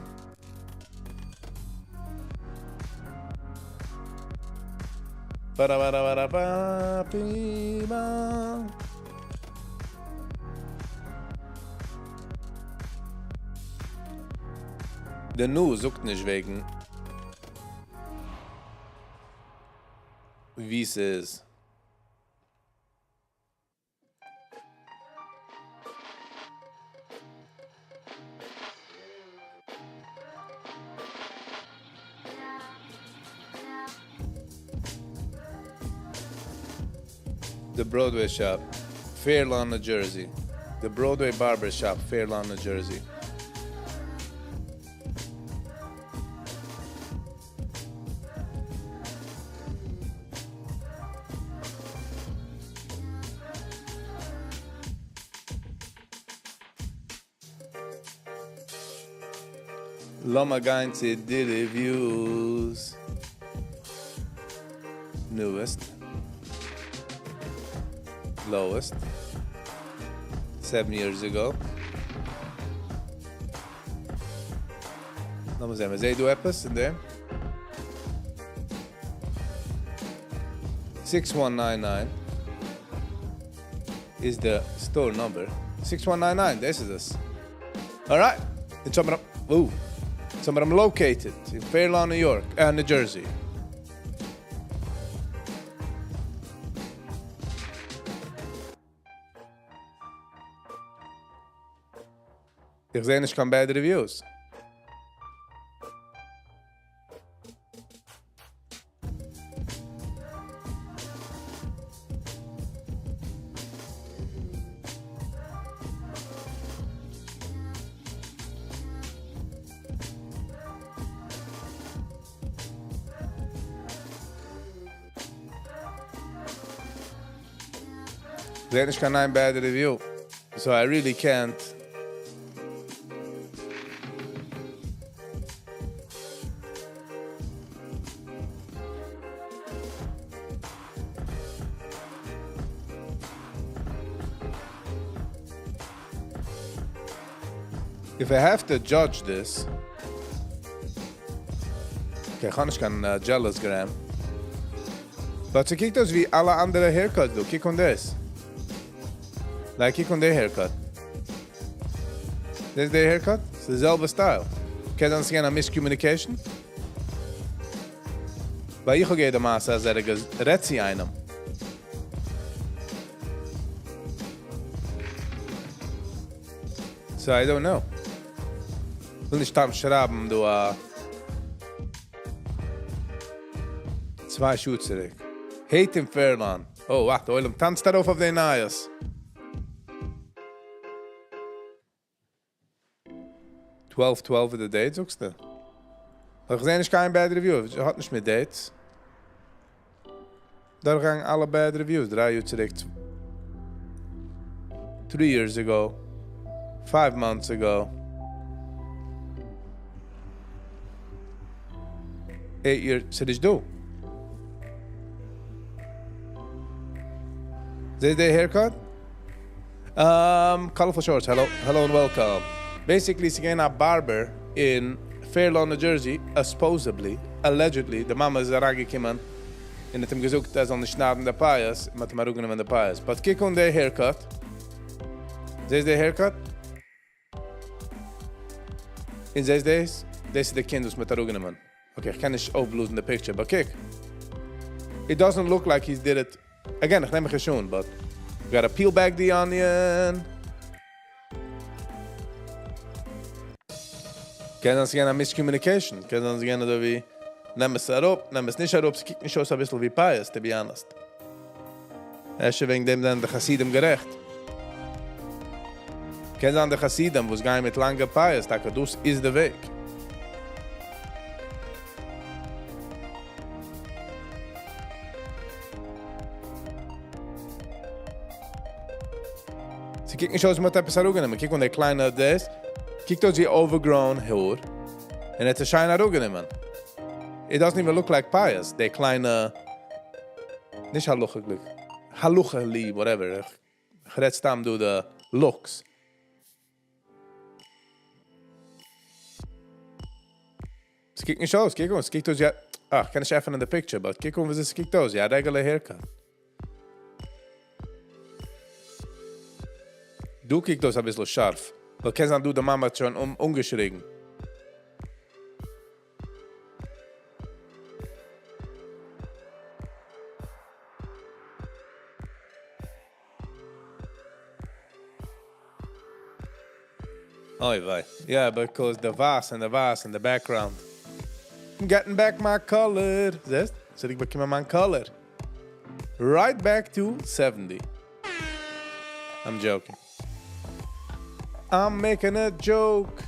Der Nu sucht nicht wegen wie es ist. The Broadway Shop, Fair Lawn, New Jersey. The Broadway Barber Shop, Fair Lawn, New Jersey. Loma going to the reviews. Newest. Lowest. 7 years ago. Vamos ver, mas aí do Epis in there. 6199 is the store number. 6199, this is us. Alright. It's somewhere I'm located in Fair Lawn, New York, New Jersey. Ich sehe nicht keine bad reviews. Ich sehe nicht keine bad review. So I really can't. If I have to judge this, okay, ich kann nicht jealous gram. But so kiek das wie alle andere haircuts do. Kiek on this. Like kiek on their haircut. This is their haircut. It's dezelfde style. Kan dan zien aan miscommunication? Bij je geeft de massa als redt sie einem. So I don't know. Will nicht tam schreiben, du 2 Schuhe zurück. Hate im Fairlawn. Oh, warte, Oilem tanzt darauf auf den Ayers. 12 in the date, sagst du? Ich sehe nicht kein bad review. Ich hatte nicht mehr Dates. Da gingen alle bad reviews. 3 Jahre zurück. 3 years ago. 5 months ago. 8 years. So this do. Is the haircut? Colorful shorts. Hello and welcome. Basically, she's getting a barber in Fair Lawn, New Jersey. Supposedly, allegedly, the mama is a ragi kiman. And it him gesucht as on the schnaden the pies, but marugunum and the pies. But kick on their haircut. This is the haircut. In these days, this is the kind who's mit man. Okay, ich kann nicht auflösen the picture, but kick. It doesn't look like he did it. Again, ich nehme schon, but you gotta peel back the onion. Kann uns gerne miscommunication. Kann uns gerne da wie nehmen es herab, nehmen es nicht herab, es kiegt nicht aus ein bisschen wie Pious, to be honest. Erst wegen dem dann der Chassidim gerecht. Kann sein der Chassidim, wo es gehen mit langer Pious, da das ist der Weg. Sie kicken nicht aus, mit etwas herunternehmen. Kick, wenn der Kleine das, kickt aus die overgrown hair, and it's a shine herunternehmen. It doesn't even look like Pious. Der Kleine, nicht Haluchelig, Halucheli, whatever. Ich red stam do the looks. Es kick nicht aus, kick aus, kickt aus, ja, ich kann nicht öffnen in the picture, but kick aus, wie es kickt aus, ja, regular haircut. Du kickt aus ein bisschen scharf. Weil kannst du der Mama schon umgeschrieben. Oh, wei. Yeah, because the vase and the background. I'm getting back my color. This? So ich bekomme my color. Right back to 70. I'm joking. I'm making a joke.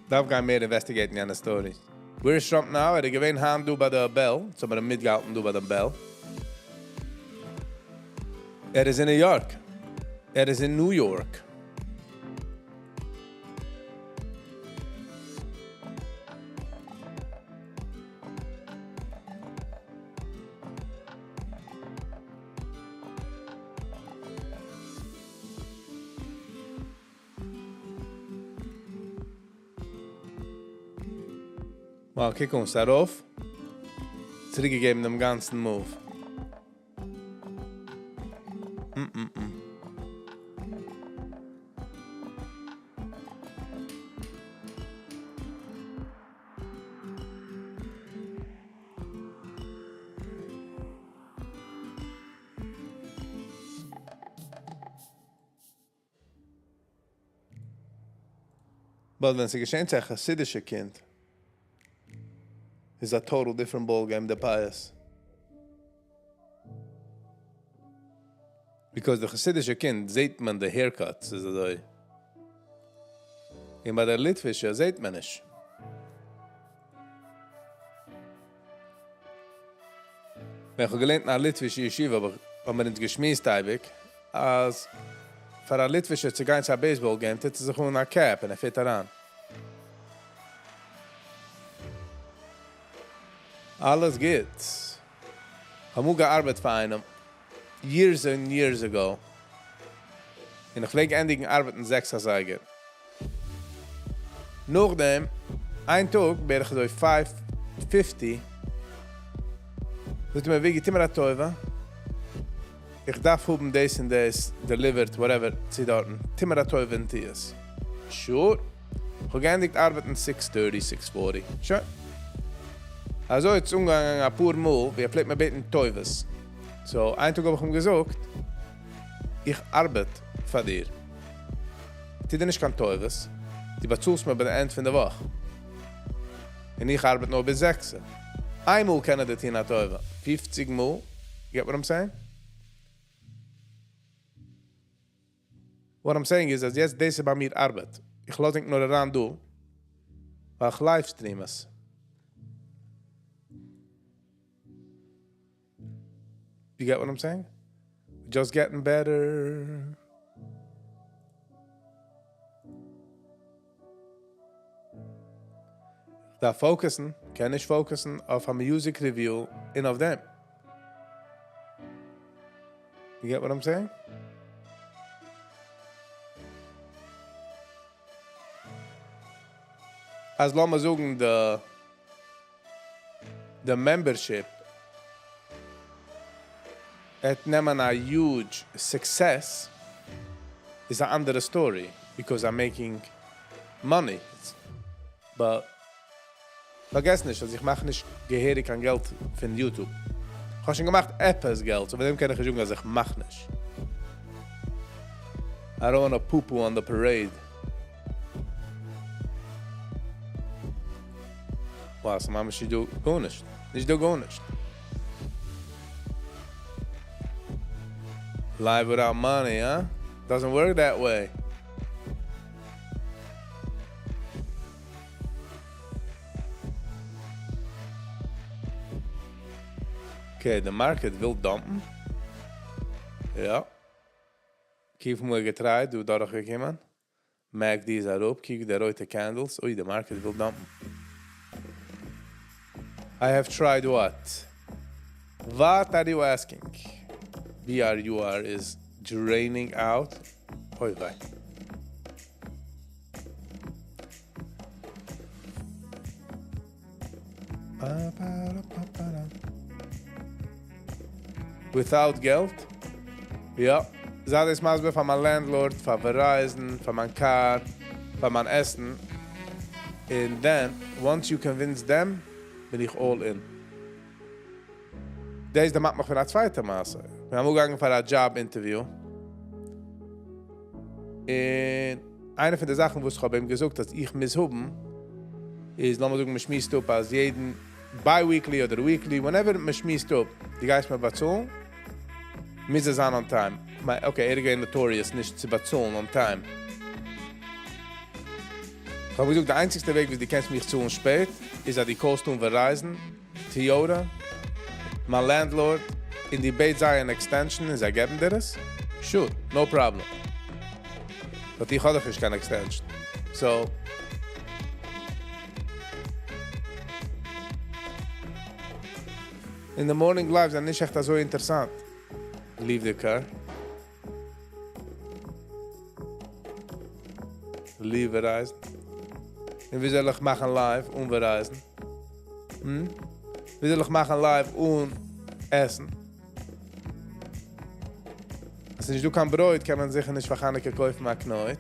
Darf gar mehr investigaten an der Story. Where is Trump now? Gewinnt Hand du bei der Bell. So bei der Mitgehalten du bei der Bell. Is in New York. Is in New York. Wow, kick uns darauf. Zurückgegeben dem ganzen Move. Aber wenn sie geschehen ist, ein chassidischer Kind, is a total different ball game, the Pious. Because the chassidische Kind sieht man the haircuts, is a und bei der Litwische sieht man nicht. Ich habe gelernt nach Litwische Yeshiva, aber wenn man ins geschmiest habe, als für eine Litwische zu gehen zu einem Baseball-Game, das ist gewoon eine Cap und fährt daran. Alles geht. Ich habe gearbeitet für einen, years and years ago. Und ich pflege endlich arbeiten 6 Tage. Nachdem, ein Tag, bin ich so 5:50. Sagt mir, Viggy, Timmer Teuwe. Ich darf haben das und das delivered, whatever, sie dort. Timmer Teuwe in Tias. Sure. Ich habe endlich arbeiten 6:30, 6:40. Sure. Also jetzt umgegangen ein paar Mal, wir pflegt mir beten Teuves. So, ein Tag habe ich ihm gesagt, ich arbeite für dir. Die nicht kann Teuves, die bezahlst mir bei der Ende von der Woche. Und ich arbeite noch bis 6. Einmal kann das hier nach Teuve. 50 Mal, get what I'm saying? What I'm saying is, dass jetzt diese bei mir arbeit. Ich lasse nicht nur daran do, weil ich livestream es. You get what I'm saying? Just getting better. Da focussen, kann ich focussen auf ein Music Review in auf dem. You get what I'm saying? Als lass mal sagen, the membership at nemen a huge success is an andere story because I'm making money. But vergiss nicht, also ich mache nicht gehörig an Geld von YouTube. Ich habe schon gemacht etwas Geld, so von dem kann ich sagen, dass ich mache nicht. I don't want to poo-poo on the parade. Was, Mama, she do gar nicht. Ich do gar nicht. Live without money, huh? Doesn't work that way. Okay, the market will dumpen. Ja. Kief mooi getraaid, doe daar nog iemand. Maak deze erop, kijk de rode candles. Oei, the market will dumpen. I have tried what? What are you asking? BRUR is draining out. Hoi, vai. Without Geld? Ja. Zat is maßbar von meinem Landlord, von Vereisen, von meinem Car, von meinem Essen. And then, once you convince them, bin ich all in. Deze maakt me voor een tweede maße. Wir haben gegangen für ein Job-Interview. Und eine von den Sachen, wo ich habe ihm gesagt, dass ich misshoben, ist, lass mal sagen, man schmiesst up als jeden bi-weekly oder weekly, whenever man schmiesst up, die Geist mir bezahlen, müssen sein on time. Okay, irgendein notorious nicht zu bezahlen on time. Ich habe gesagt, der einzige Weg, wie die kennst mich zu und spät, ist, dass die Kosten verreisen, Toyota, mein Landlord, in die Beit sei an Extension, und sie geben dir das? Sure, no problem. But ich hatte keine Extension. So, in the morning lives sind nicht echt so interessant. Leave the car. Leave verreisen. Und wie soll ich machen live und verreisen? Wie soll ich machen live und essen? Also nicht du kein Brot, kann man sicher nicht wahrscheinlich kaufen, mal Knäut.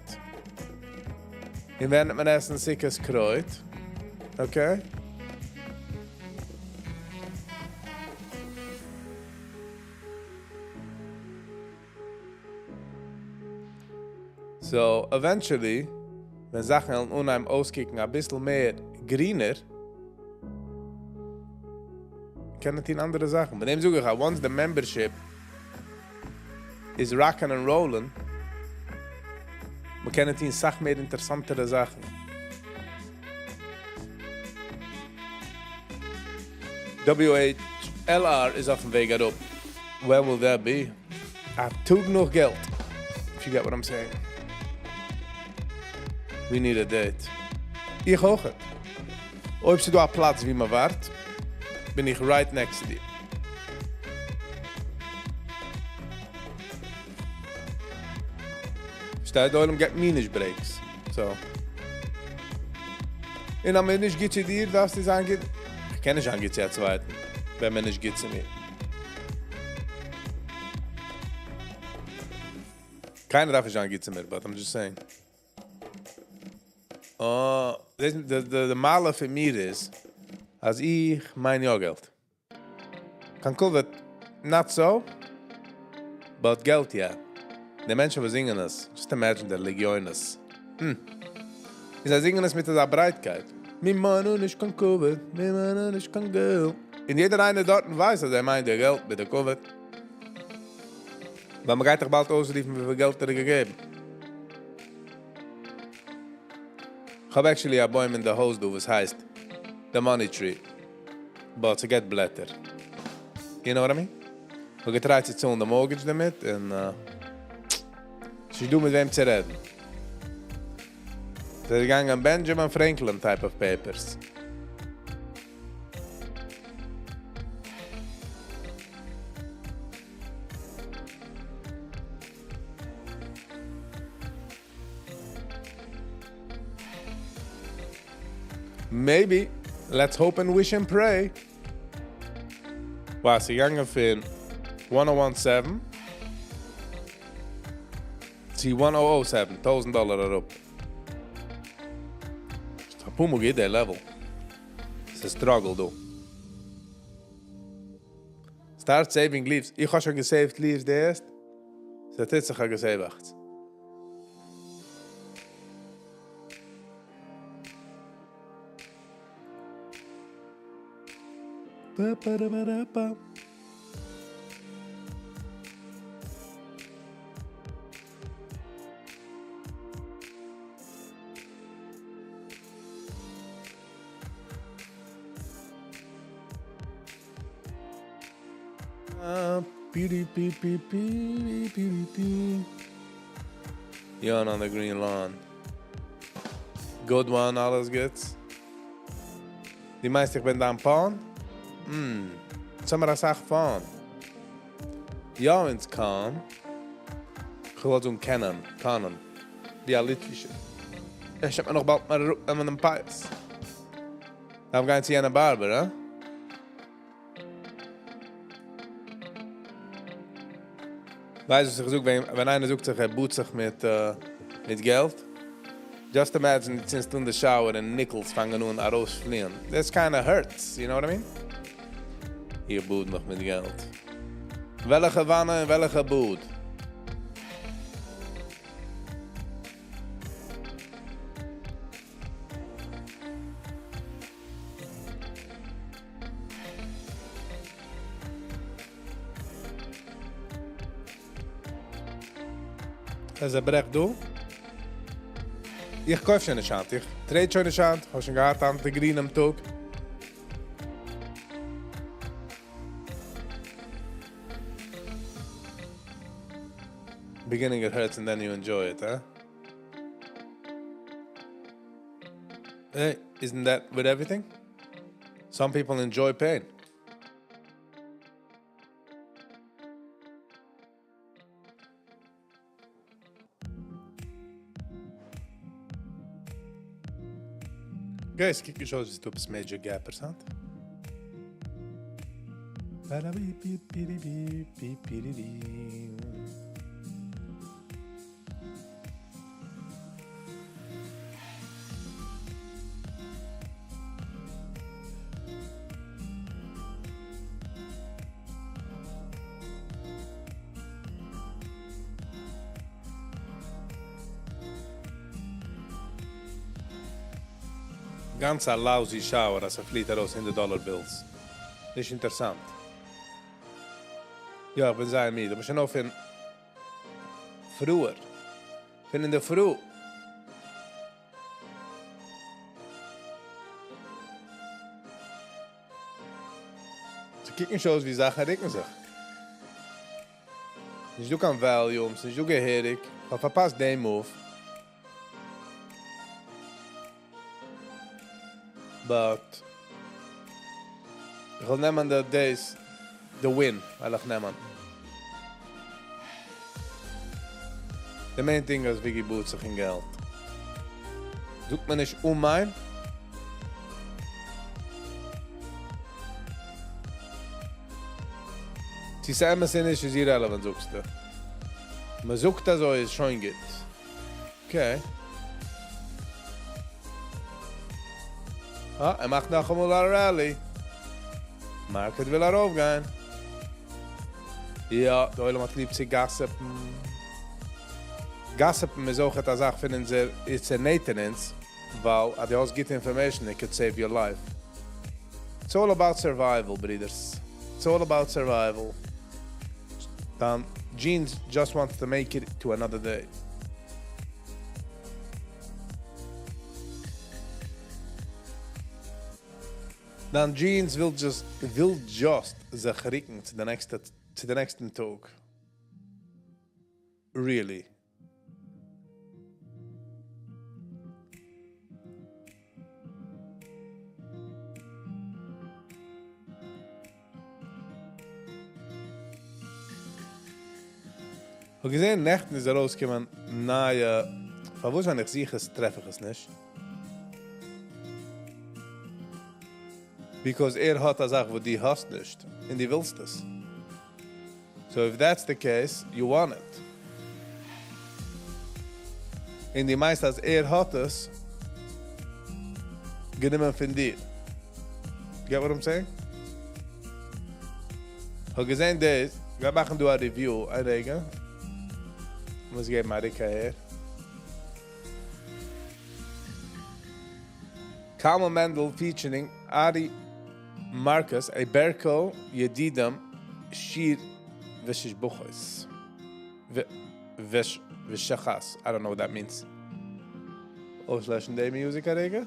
Und während man essen, sickes Kreut. Okay? So, eventually, wenn Sachen unheim auskicken, ein bisschen mehr greener, können die andere Sachen. Mit dem sage ich, once the membership is rocking and rolling, man kann die Sachen mehr interessantere Sachen. WHLR is auf dem Weg up. Where will that be? Tut noch Geld. If you get what I'm saying. We need a date. Ich auch. Ob sie da einen Platz, wie man wart, bin ich right next to dir. Steht da, get minus breaks. So. Und wenn man nicht geht zu dir, darfst du sagen, ich kann nicht angehen zu der Zweiten, wenn man nicht geht zu mir. Keiner darf nicht angehen zu mir, but I'm just saying. The Male für mir ist, als ich mein Geld. Kann Covid not so, but Geld ja. Die Menschen, die singen es, just imagine the Legiones. Sie singen es mit der Breitkeit. Mein Mann nicht kann Covid, mein Mann nicht kann Geld. Und jeder eine dort weiß, dass meint der Geld mit der Covid. Weil man geht doch bald ausriefen, wie viel Geld gegeben. Ich habe actually a Bäum in der Haus, was heißt the money tree. But to get Blätter. You know what I mean? Ich getraut sich zu der Mortgage damit und ich du mit wem zu reden. Das ist gegangen Benjamin Franklin type of papers. Maybe. Let's hope and wish and pray. Was gegangen für 1017. Sie 1007, $1,000 erop. Sta pumo geht der Level. It's a struggle, though. Start saving leaves. Ich habe schon gesaved leaves der erst. So jetzt ich habe gesaved. Ba-ba-da-ba-da-ba. Yawn on the green lawn. Good one, alles geht's. Die meiste ich bin da am Pawn. Sollen wir das auch fahren? Ja, wenn's kann. Ich will so ein Canon. Die Litwische. Ich hab mir noch bald mal einen Pies. Da haben wir gehen eine Barber, eh? Weißt du, was ich suche, wenn einer sucht sich, boot sich mit Geld. Just imagine, it's in the shower and nickels fangen nun rausfliehen. This kind of hurts, you know what I mean? Hier boot noch mit Geld. Welche Wanne und welche boot? Das ist ein Brech, du? Ich kauf schon eine Schand. Ich trete schon eine Schand. Habe schon gehabt an der Green am Tag. Beginning it hurts and then you enjoy it, huh? Hey, isn't that with everything? Some people enjoy pain. Guys, kijk eens als het op een major gap is, sant? Ganz a lousy shower als fliegt raus in de dollar bills. Das ist interessant. Ja, ich bin sehr müde. Aber schon auf in früher. Bin in der Früh. Ze kijken shows wie Sachen richten sich. Nicht du kann Volumes, nicht du gehirig. Aber verpasst den Move. But ich will nehmen the days, the win, will ich nehmen. The main thing is Viggy boot sich in Geld. Sucht man nicht mein? Sie sagen mir nicht, ist irrelevant, suchst du. Man sucht das so, ist schon geht. Okay. Ah, macht noch einmal eine Rally. Market will aufgehen. Ja, da will man lieb sich gossipen. Gossipen ist auch eine Sache, finden sie, it's a maintenance, weil if you get information, it could save your life. It's all about survival, brothers. It's all about survival. Genes just wants to make it to another day. Dann Jeans will just sich richten zu den nächsten zu der nächsten Tag. Really. Und gesehen, Nächten ist rausgekommen, naja, von wo wenn ich sicher treffe ich es nicht. Because hat eine Sache, wo die hast nicht, und die willst es. So if that's the case, you want it. Und die meisten, als hat es, genommen von dir. Get what I'm saying? Ich habe gesehen, wir machen eine Review, einregen. Muss geben Marika her. Kamal Mendel featuring Ari Marcus, a Berko, Yedidam, Shir Vishish Buchos. Vishachas. I don't know what that means. Auslöschen der Musik, Arega?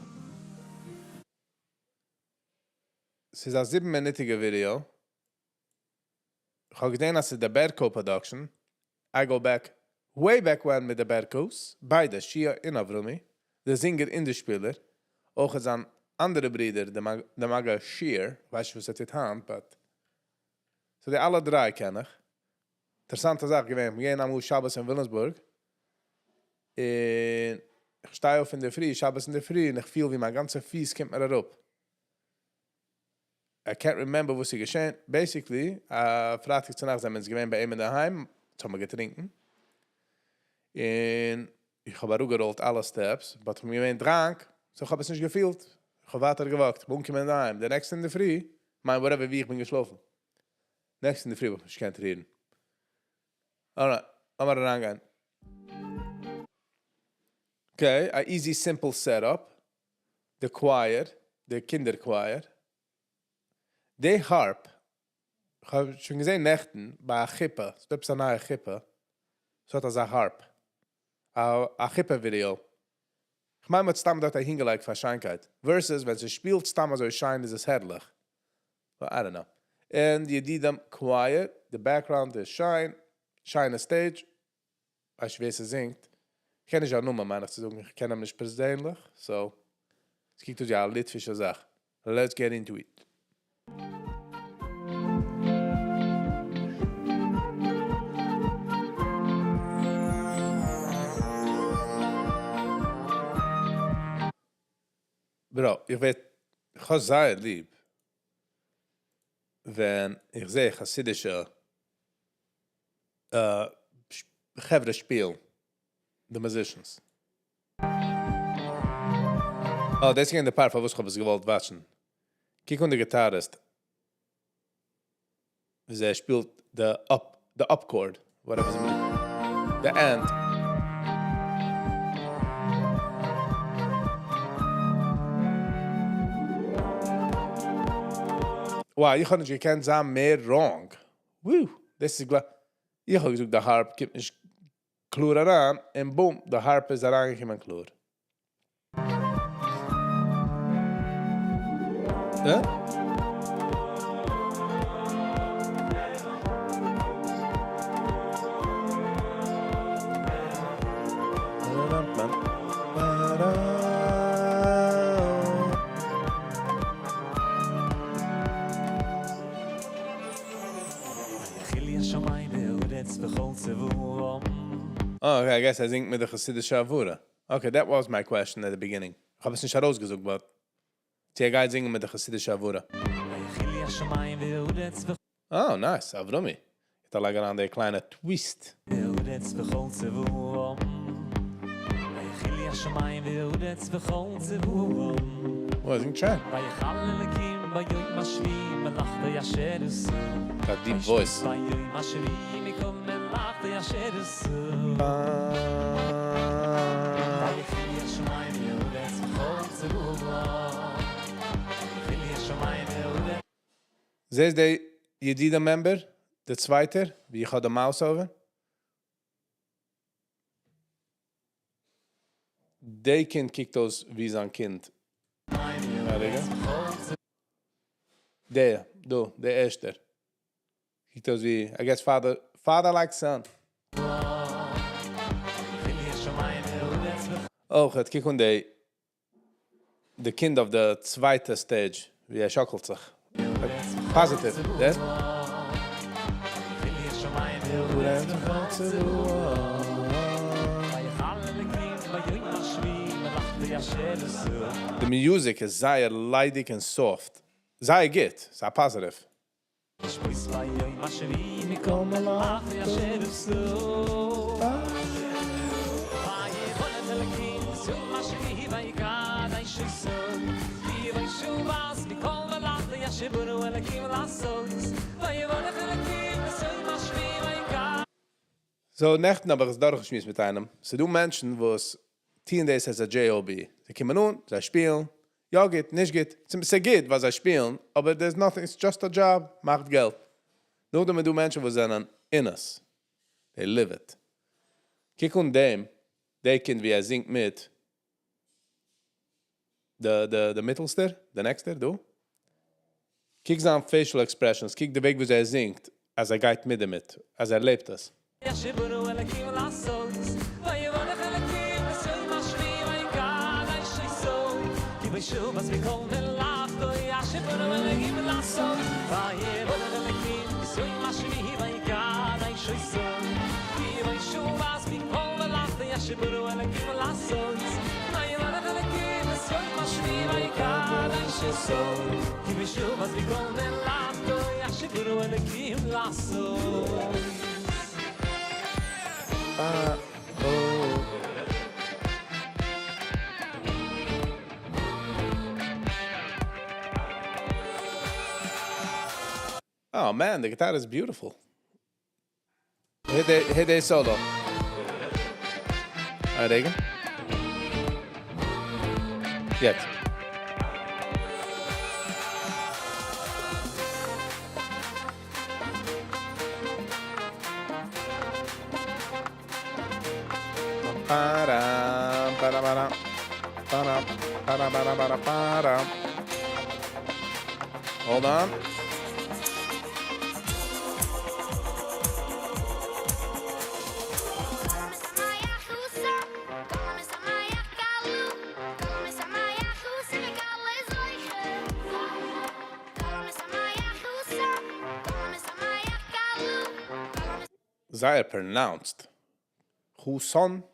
Es ist ein 7-minütiger Video. Ich habe gesehen, dass es der Berko Production. I go back, way back when mit der Berkos. Beide, Shia und Avrumi. Der Singer in der Spieler. Auch es an andere Brüder, der Maga Shear. Weiß ich, was es hat, but... So die alle drei kenne ich. Interessante Sache gewesen. Wir gehen am Shabbos in Wilhelmsburg. Und ich stehe auf in der Früh, Shabbos in der Früh, und ich fühle, wie mein ganzer Fies kommt mir herup. I can't remember, was geschehen. Basically, Freitag zur Nacht sind wir gewesen bei ihm in der Heim, zum wir getrinken. Und ich habe auch gerollt alle Steps, aber wenn wir drank, so habe ich es nicht gefühlt. Ich habe weiter gewagt, bunken wir in der Heim. Der nächste in der Früh, whatever, wie ich bin geschlafen. Nächste in der Früh, ich kann nicht reden. Alright, lass mal reingehen. Okay, a easy, simple setup. The choir, the Kinderchoir. The harp. Ich habe schon gesehen, Nächten, bei einer Chippe, es gibt eine neue Chippe, so hat das ein Harp. Ein Chippe-Video. Ich meine, mit Stamm dort hingelegt für Scheinkeit. Versus, wenn es spielt, Stamm so scheint, ist es herrlich. Well, I don't know. And you did them quiet. The background is shine. Shine a stage. Als je weet ze zingt. Ich kenne ja nummer, meine ich zu sagen. Ich kenne ihn nicht persönlich. So, es gibt ja eine litwische Sache. Let's get into it. Bro, ich habe sehr lieb, wenn ich sehe chassidische Chevre spielen, the musicians. Oh, das ist in der Part, wo ich es gewollt watschen. Kiek on der Gitarrist. Wie spielt the up chord, whatever it is. The end. Wow, ich habe nicht gekannt, sagen mehr wrong. Woo, das ist klar. Ich habe gesagt, der Harp gibt nicht klar heran, und boom, der Harp ist herangekommen klar. Ja? Oh, okay, I guess I think mit der chassidische Avura. Okay, that was my question at the beginning. Ich habe es nicht herausgesucht, but die Guy singen mit der chassidische Avura. Oh, nice, Avrumi. Ich da lege an der kleine Twist. Oh, singt schön. Got deep voice. Ze is de Yedida member, de zweite, wie ich habe de Maus over. De kind kijkt ons wie zijn kind. De eerste. He tells me, I guess father like son. Oh, het kijk on the kind of the zweite stage, wie schockelt sich. Positive, yeah? The music is sehr leidig and soft. Sehr good, sehr positive. So nächten aber es durchgeschmissen mit einem. So du Menschen, wo es TNDs als a JOB. Sie kommen nun, sie spielen. Ja geht, nicht geht. Sie geht, was sie spielen, aber there's nothing, it's just a job, macht Geld. Nur damit du Menschen, wo sind in us. They live it. Kijk und dem, der Kind, wie singt mit, the mittelster, the nexter, du. Kijk seine facial expressions, kijk de Weg, wie singt, als geht mit damit, als lebt das. Oh man, the guitar is beautiful. Hit the solo. Regen? Jetzt. Hold on. Sehr pronounced. Huson.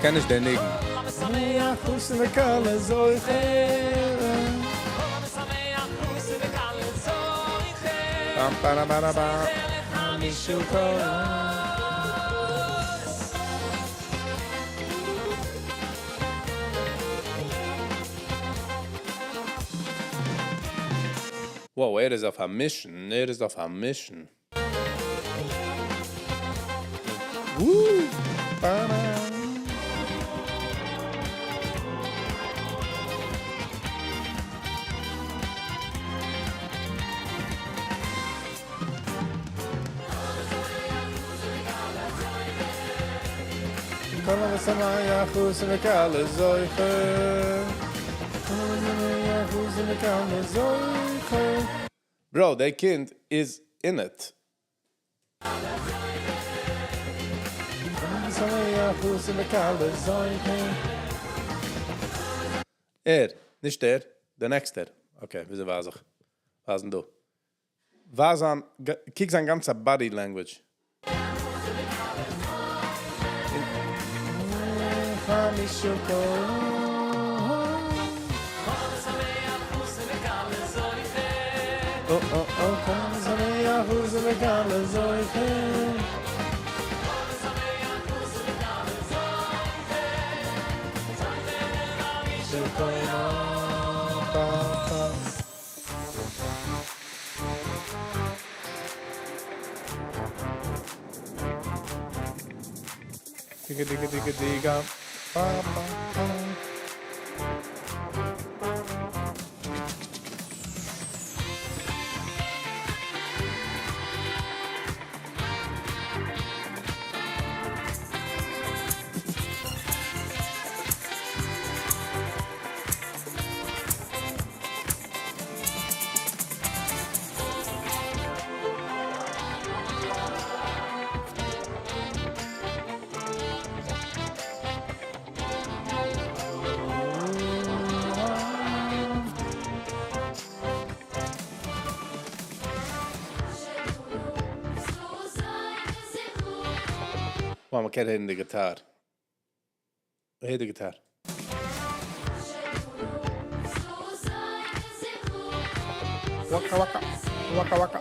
Kenn ich den nicht? Whoa, it is of a mission. It is of a mission. Woo! Bro, that kid is in it. Nicht der, der nächste. Okay, wieso war ich? Was denn du? Was an, kiek sein ganzer Body Language. Digga, digga, digga, digga. Ba, ba, ba. Well, man kann hören die Gitarre. Hör die Gitarre. Waka waka, waka waka.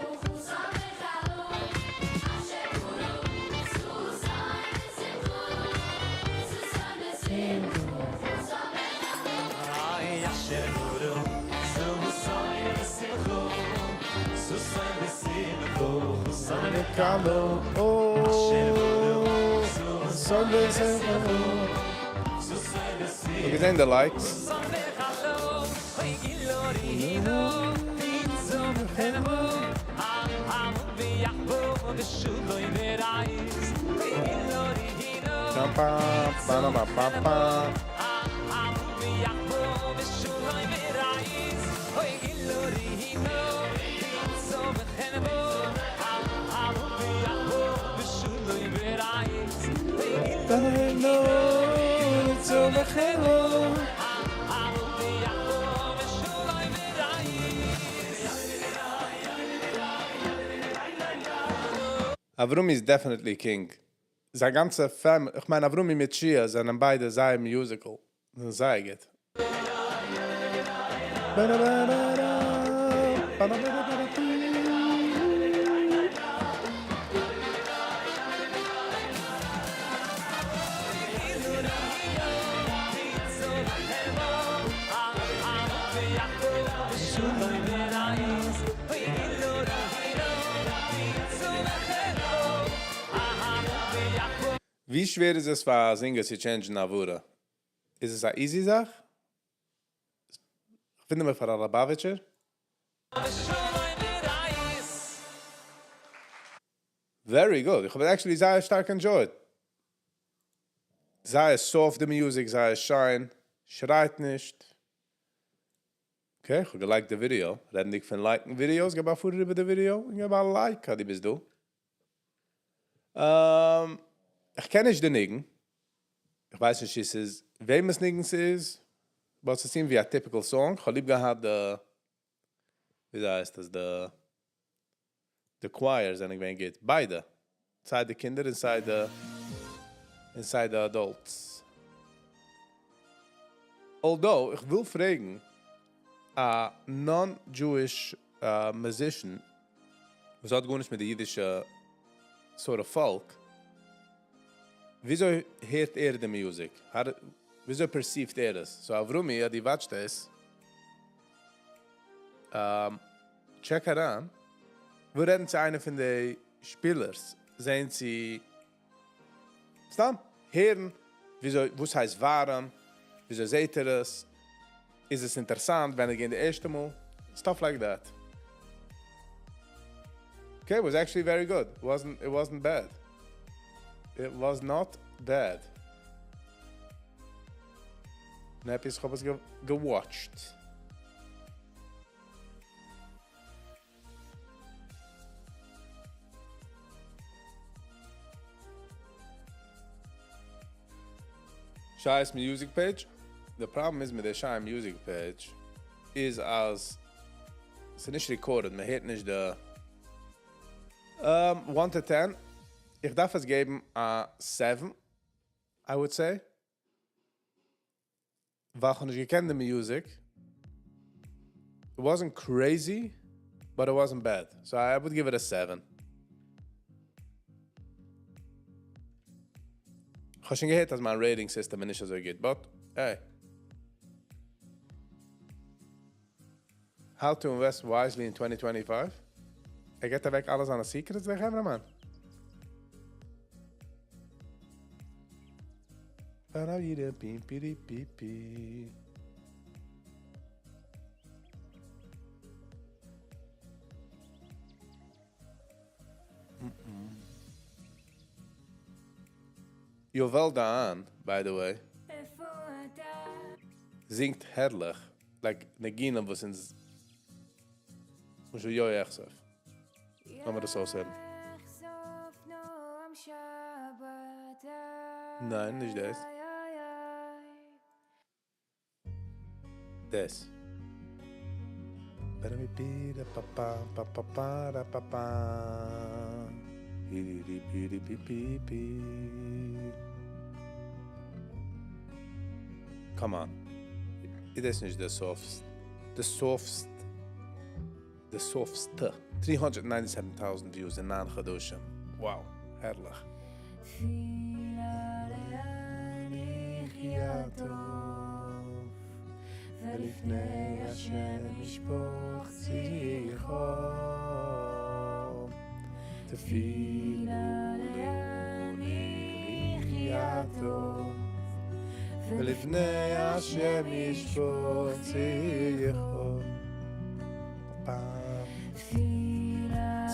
Look at the likes. Avrumi is definitely king. Sein ganze Family, ich meine Avrumi mit Shia, sind beide sehr musical. Sehr gut. Wie schwer ist es für Singer zu changen nach Wura? Ist es eine easy Sache? Ich finde mir für einen Lubavitcher. Very good. Ich habe actually sehr stark enjoyed. Sehr soft the music, sehr shine, schreit nicht. Okay, ich habe geliked the Video. Reden dich von liken Videos, gebe auch vorher über das Video. Ich gebe auch like, wie bist du? Ich kenne nicht den Nigen. Ich weiß nicht, wem es Nigens ist. Aber es ist wie ein typical Song. Ich habe lieb gehabt, wie heißt das, the choirs, and ich geht. Beide. Inside the Kinder, inside the adults. Although, ich will fragen, a non-Jewish musician, was hat gar nicht mit der jüdischen sort of folk, wieso hört die Musik? Wieso perceivet das? So, Avrumi, die watcht das, check heran, wir reden zu einer von den Spielers, sehen sie, hören, was heißt warum, wieso seht ihr das, ist es interessant, wenn ich in der erste Mal, stuff like that. Okay, it was actually very good. It wasn't bad. It was not bad. Nepis habe es gewatcht. Shai's music page. The problem is with the Shai music page is as it's nicht recorded. Man hört nicht the 1 to 10. Ich darf es geben a 7, I would say. Weil ich nicht gekannt the music. It wasn't crazy, but it wasn't bad. So I would give it a 7. Ich habe schon gehört, dass mein Rating System nicht so geht, but hey. How to invest wisely in 2025? Geht da weg alles an the secrets, der Cameraman? Jovel Daan, by the way, singt herrlich, like Negina was in so jo Echsef. Lass mir das so sagen. Nein, nicht das. Das. Come on. It is nicht the softest. The softest. 397,000 views in 9 Chadoshim. Wow, herrlich. ולפני השם ישפוך שיחו תפילו לחיה טוב ולפני השם ישפוך שיחו תפילה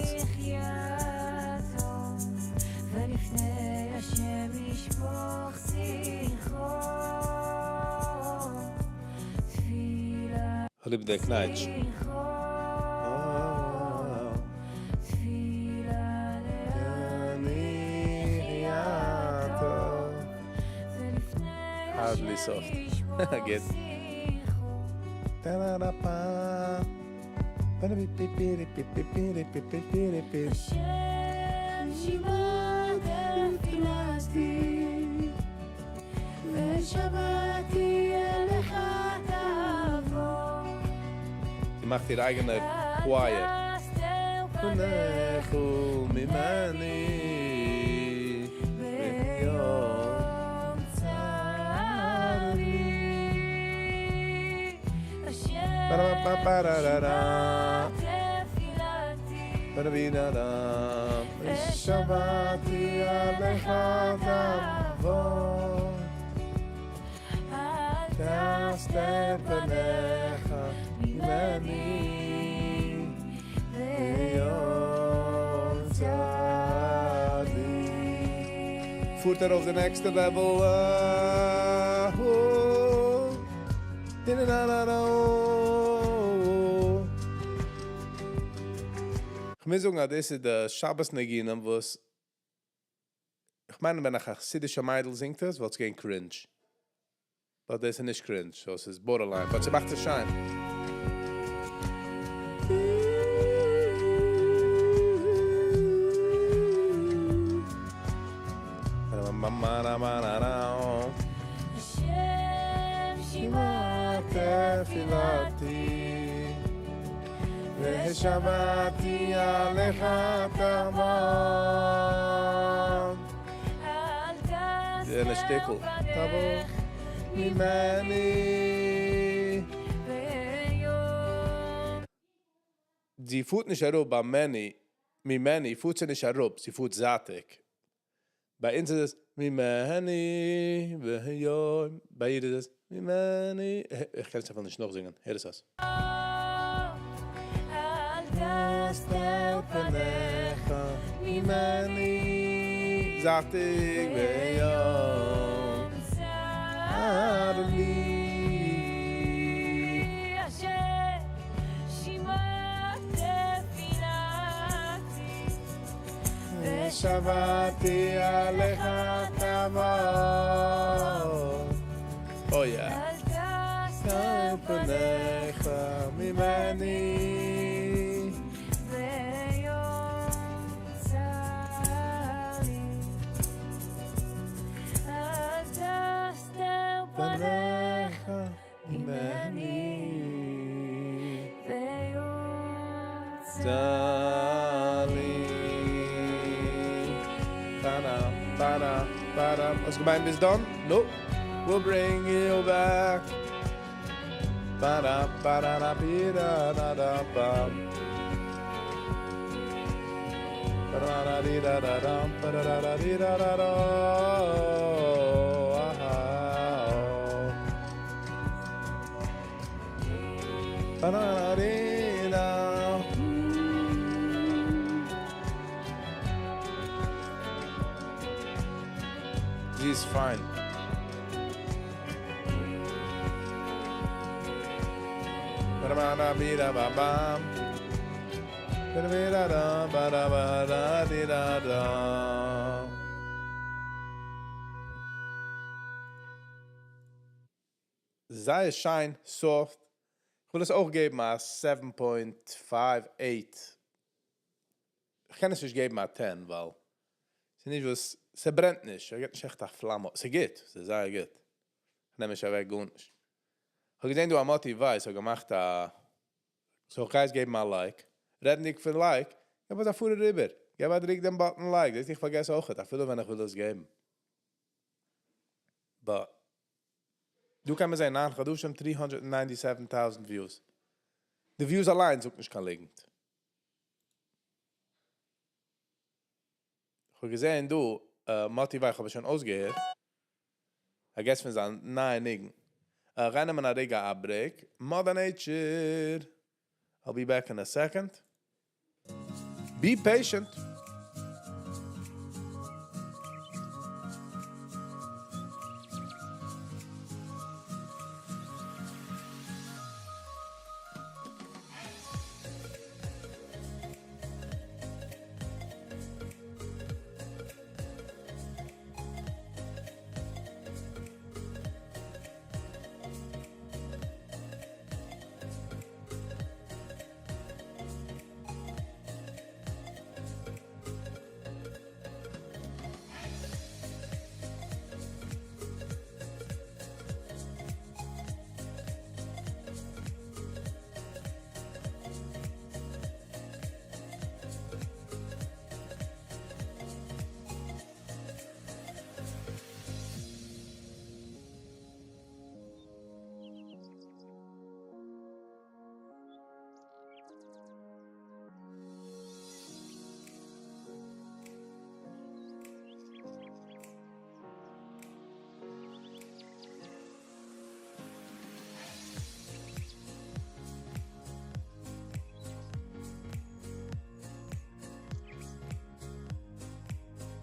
לחיה טוב ולפני השם ישפוך שיחו Halib der Kneitsch. Hardly soft. Good. Die macht ihre eigene Choir. Nechu mimani v'yom tzari Ba-da-ba-ba-da-da-da Ba-da-bi-da-da Shabati alecha tavor T'aster panecha mimani Voert er op the next level. Ich muss sagen, das ist der Shabbos-Neginen, wo es... Ich meine, wenn ich ein chassidischer Meidl singt das, wird es gehen cringe. Aber das ist nicht cringe, so es ist borderline. Aber sie macht es schein. Hashem shima tefilati Ve'shavati alecha tavon Yene shtickle Tavon Mimani Sie fuhrt nicht herab bei Mimani fuhrt sie nicht herab, sie fuhrt zatig. Bei uns ist es Mimani, V'yom. Bei ihr ist es Mimani. Ich kann es einfach nicht noch singen. Hier ist es. Mimani, zachtig, V'yom. Adli. Shavati alecha tavon Oh yeah Al panecha mimani Ve'yom tzari Al tastel panecha mimani Ve'yom tzari Ba-da. Als gemeint is done? Nope. We'll bring you back. Ba-da-ba-da-da-bi-da-da-da-ba. This is fine. Sei shine soft. Ich will es auch geben als 7.58. Ich kann es nicht geben als 10, weil es nicht was, es brennt nicht. Es geht nicht echt nach Flamme. Es geht, es sei gut. Ich nehme es ja weg gut nicht. Ich habe gesehen, du am Motiv weiß, gemacht, so ich geben mal Like. Reden nicht für Like, ich habe es vorher rüber. Ich habe direkt den Button Like, das ist nicht vergessen auch. Ich will, wenn ich will das geben. But du kannst mir sagen, nein, du hast 397,000 Views. Die Views allein sind nicht liegend. Ich habe gesehen, du, Motivai, ich habe schon ausgehört. I guess wir sagen, nein, nicht. Rennen wir nach Riga Abbreak. Mother Nature. I'll be back in a second. Be patient.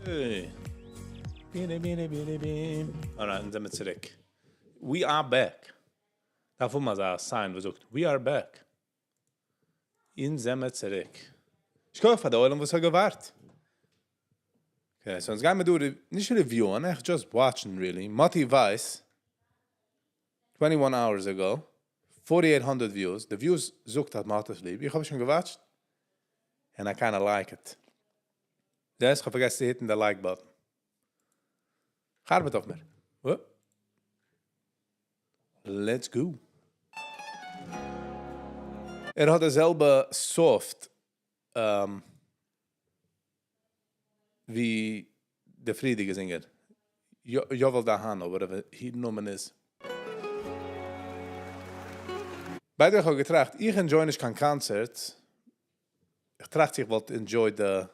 Hey. Alright, dann sind wir zurück. We are back. Davor mal sagen, sein, was sagt, we are back. In sind wir zurück. Ich hoffe, da wollen wir so gewartet. Okay, so jetzt gehen wir durch, nicht reviewen, just watching, really. Matti Weiss, 21 hours ago, 4,800 views. The views sucht hat Mattis lieb. Ich habe schon gewatscht. And I kinda like it. Das, ich habe vergessen zu hitten, der Like-Button. Arbeit auf mir. What? Let's go. Hat dezelfde soft wie der friedige Singer. Jovel Dahano, whatever he nomen is. Beide habe ich getracht, ich enjoy nicht kein Konzert. Ich tracht sich, wollte enjoy the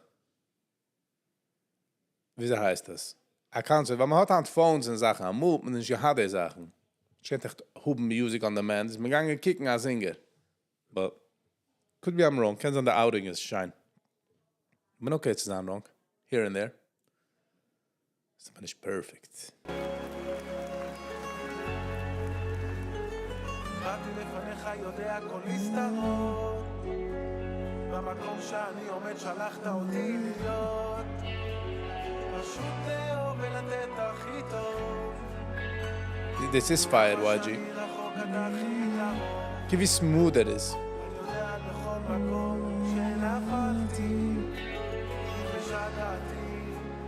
wie heißt das? I can't say, weil man hat Phones und Sachen, am Mut, man ist ja HD Sachen. Ich kann echt huben Music on demand, ist mir gegangen kicken als Singer. But, could be I'm wrong, kann sein, der Outing ist shine. Ich bin okay zu sein wrong, here and there. Ist aber nicht perfect. באתי לפניך יודע כל הסתרות במקום שאני עומד שלחת אותי להיות פשוט לאהוב ולתת הכי טוב This is fire, YG. Give you smooth it is. אני יודע בכל מקום שנפלתי ושגעתי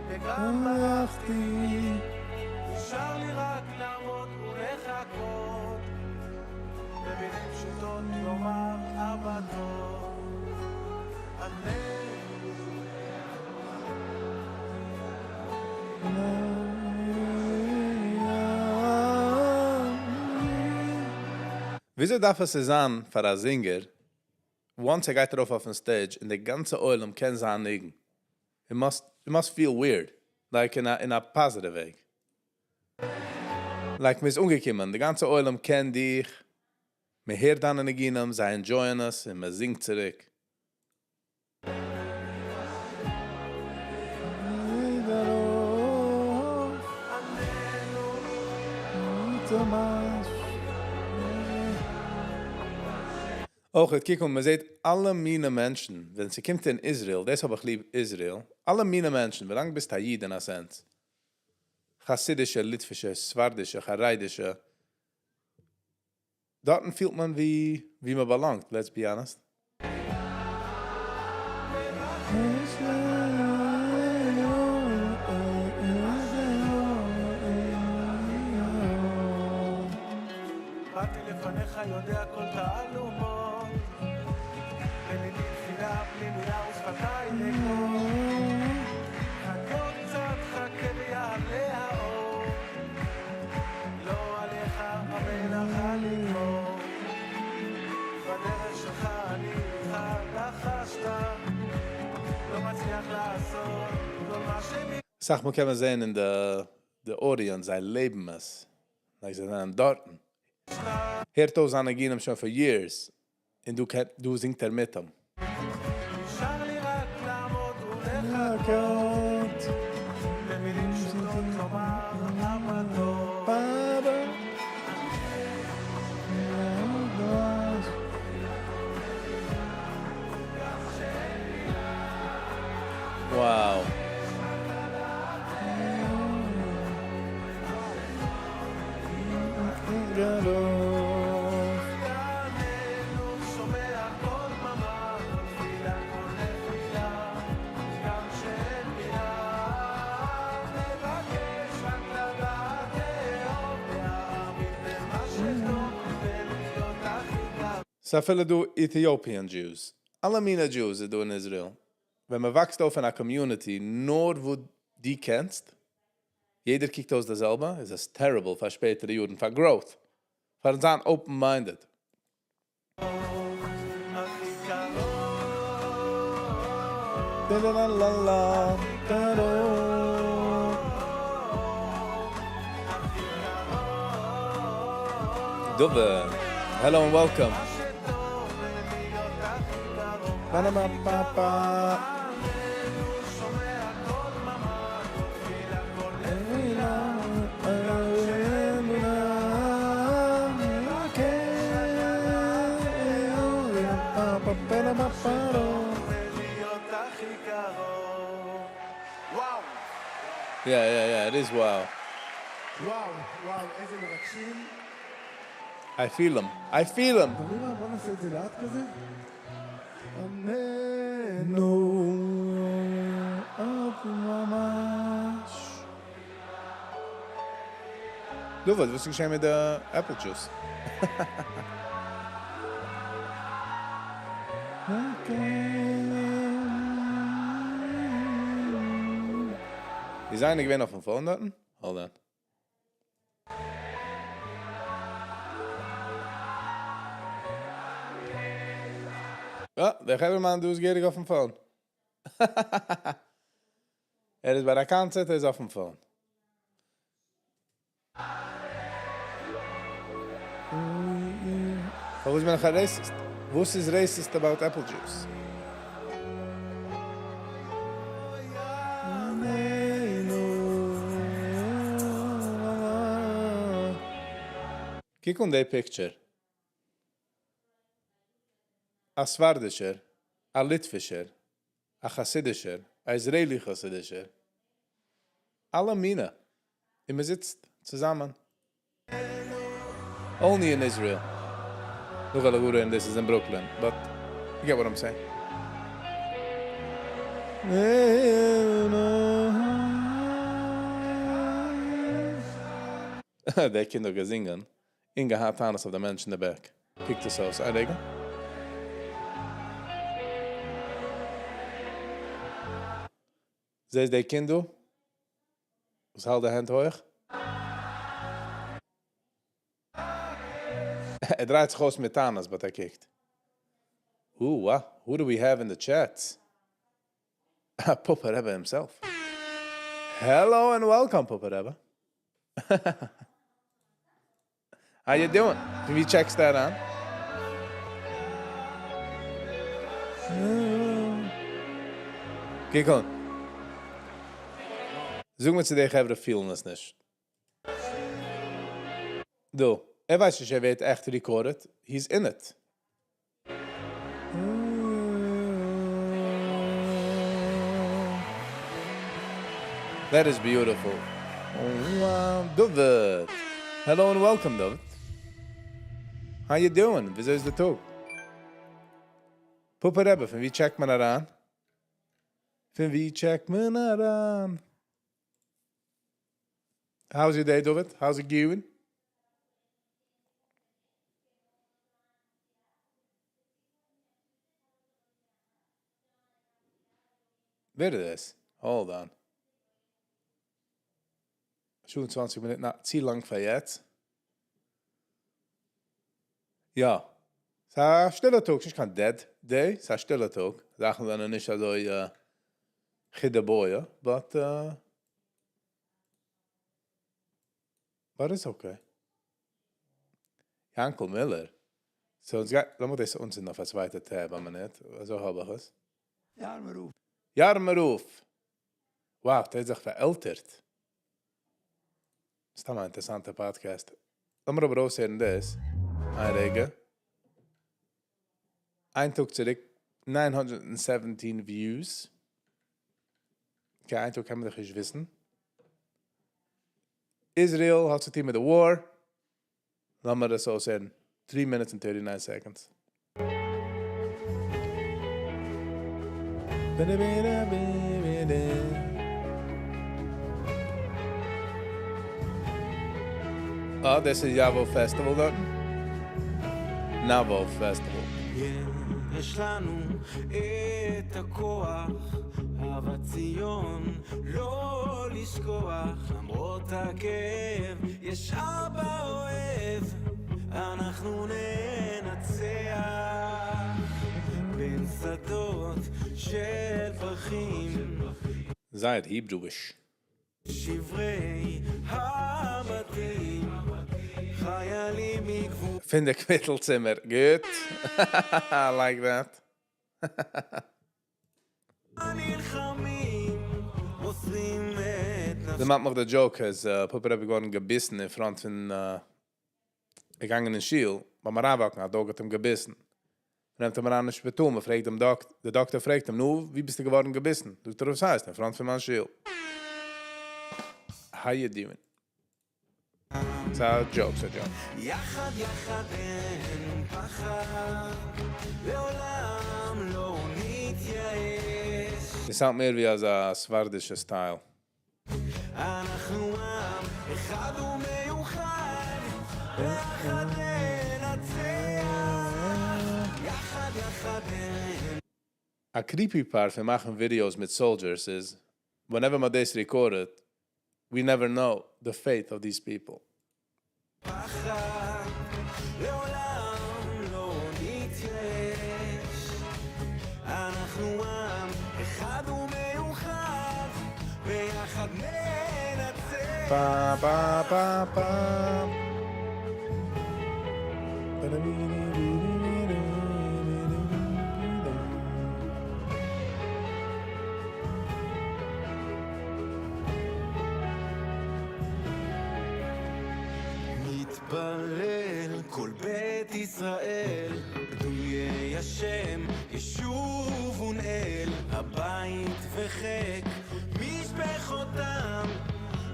וגם ברחתי נשאר לי רק לעמוד ולחכות במילים פשוטות לומר אבא טוב Wieso darf es sein für ein Singer, once er geht drauf auf den Stage, in der ganze Oilem kann sein liegen? it must feel weird, like in a positive way. Like mis ungekommen, die ganze Oilem kennt dich, me hört an den Ginam, sie enjoyen us, und me singt zurück. Auch, het kijk, man sieht, alle meine Menschen, wenn sie kommt in Israel, das hab ich lieb Israel, alle meine Menschen, wie lange bist du Jid in a sense? Chassidische, Litwische, Swardische, Charaidische, dort fühlt man wie man belangt, let's be honest. באתי לפניך יודע כל תעלומות בליבי תפילה בלי מילה ושפתיים לקרוא חכות קצת חכה ויעלה האור לא עליך המלך לקרוא בדרך שלך אני איתך לחשת לא מצליח לעשות כל מה Sag mal, kann man sehen in der Audience, sie leben es. Like sie sind dort. Hört aus an Ginam schon for years. Und du singt mit ihm. נשאר לי רק לעמוד ולחכות במילים פשוטות לומר אבא טוב Wow. שומע כל דממה תפילה כל נפילה גם שאין מילה מבקש רק לדעת לאהוב להאמין במה שטוב ולהיות הכי גב So viele du Ethiopian Jews. Alle meine Jews du in Israel. Wenn man wächst auf in einer Community, nur wo die kennst, jeder kijkt aus derselbe, ist es terrible für spätere Juden, für Growth. Für sein open-minded. הכי קרוב Dubbe. Hello and welcome. שטוב ולהיות הכי קרוב Ba-da-ba-ba-ba. שומע כל דממה תפילה כל נפילה ולהיות הכי קרוב וואו Yeah, it is wow. וואו, איזה מרגשים. I feel him. בוא נעשה את זה לאט כזה. עמנו, אף ממש. Du, was ist geschehen mit der Apple Juice? Is einer gewesen auf dem Phone dort? Hold on. Ja, der Gebermann, du ist gierig auf dem Phone. Ist bei der Kanzert, ist auf dem Phone. Warum ist man noch ein Racist? Was ist racist about apple juice? Kijk on die picture. A Swardischer, a Litwischer, a Chassidischer, a Israeli Chassidischer. Alle Mina. Und man sitzt zusammen. Only in Israel. Look at the and this is in Brooklyn. But you get what I'm saying. Der Kinder gesingen. Inga hat Hannes auf der Mensch in der Back. Kickt es aus. Einlegen. Zij is die kind doen. Dus hou de hand hoog. Het draait zich gewoon met Thanos, wat hij kijkt. Oeh, what? Who do we have in the chat? Papa Rebbe himself. Hello and welcome, Papa Rebbe. How you doing? Can we check that on? Kijk on. Zoek met z'n dich hebben de feeling es nicht. Du, weiß nicht, weet echt recorded. He's in it. That is beautiful. Wow, David. Hello and welcome, David. How you doing? Wieso ist der Tag? Papa Rebbe, von wie checkt man an? Von wie checkt man an? How's your day, David? How's it going? Wer ist? Hold on. 27 Minuten, na, zu lang für jetzt. Ja. Es ist ein stiller Tag, ich kann dead day, es ist ein stiller Tag. Sachen sind nicht so, Chideboya, but it's okay. Jankel Miller. So, lass mal das uns noch ein zweiter Tab, aber nicht. So habe ich es. Jarmeruf. Wow, der hat sich verältert. Das ist ein interessanter Podcast. Lass mal aber aussehen das. Einregen. Ein Tag zurück, 917 Views. Okay, ein Tag kann man doch nicht wissen. Israel hat sich mit der War. Lass mal das aussehen. 3 minutes and 39 seconds. Oh, das ist Javo Festival dort. Navo Festival. יש לנו את הכוח, אהבת ציון, לא לשכוח, למרות הכאב, יש אבא אוהב, אנחנו ננצח, בין שדות של פרחים, Seid Hebräisch. שברי הבתים, חיילים מגבול. Finde Quittelzimmer. Good. I like that. They macht noch the joke, as Papa habe geworden gebissen in front von gegangen in Schiel, aber man anwachen, hat hat ihm gebissen. Dann hat er an nicht beton, man fragt der Doktor fragt ihm, nu, wie bist du geworden gebissen? Du was heißt, in front von man Schiel. How you doing? It's a joke, it's a joke. יחד יחד אין פחד, לעולם לא נתייאש. Es sounds mehr wie als a swardische style. אנחנו עם אחד ומיוחד, יחד ננצח. יחד יחד אין. A creepy part for making videos with soldiers is, whenever my days recorded, we never know the fate of these people. פחד, לעולם לא נתייאש. אנחנו עם אחד ומיוחד, ביחד ננצח. Ba ba ba ba. מתפלל כל בית ישראל, פדויי השם ישובון אל הבית וחיק משפחותם,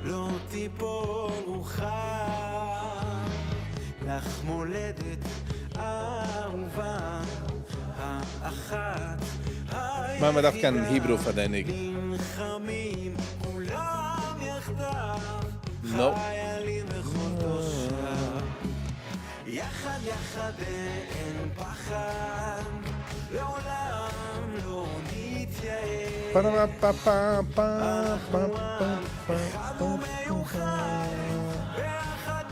לא תיפול רוחה, לך מולדת אהובה האחת. Man darf kein Hebrew verteidigen. נלחמים כולם יחדיו, No. חיילים וכל תושב. יחד יחד אין פחד, לעולם לא נתייאש. אנחנו עם אחד ומיוחד, ביחד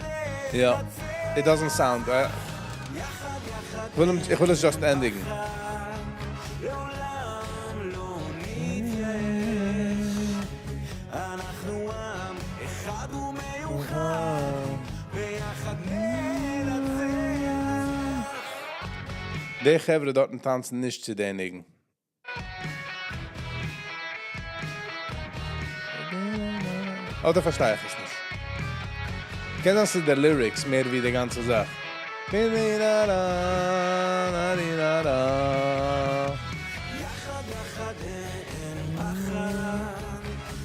Yeah, it doesn't sound. יחד יחד Ich will es just ending. לעולם לא נתייאש. Die Gevre dort tanzen nicht zu denigen. Oder verstehe ich es nicht? Kennst du die Lyrics mehr wie die ganze Sache? יחד יחד אין פחד,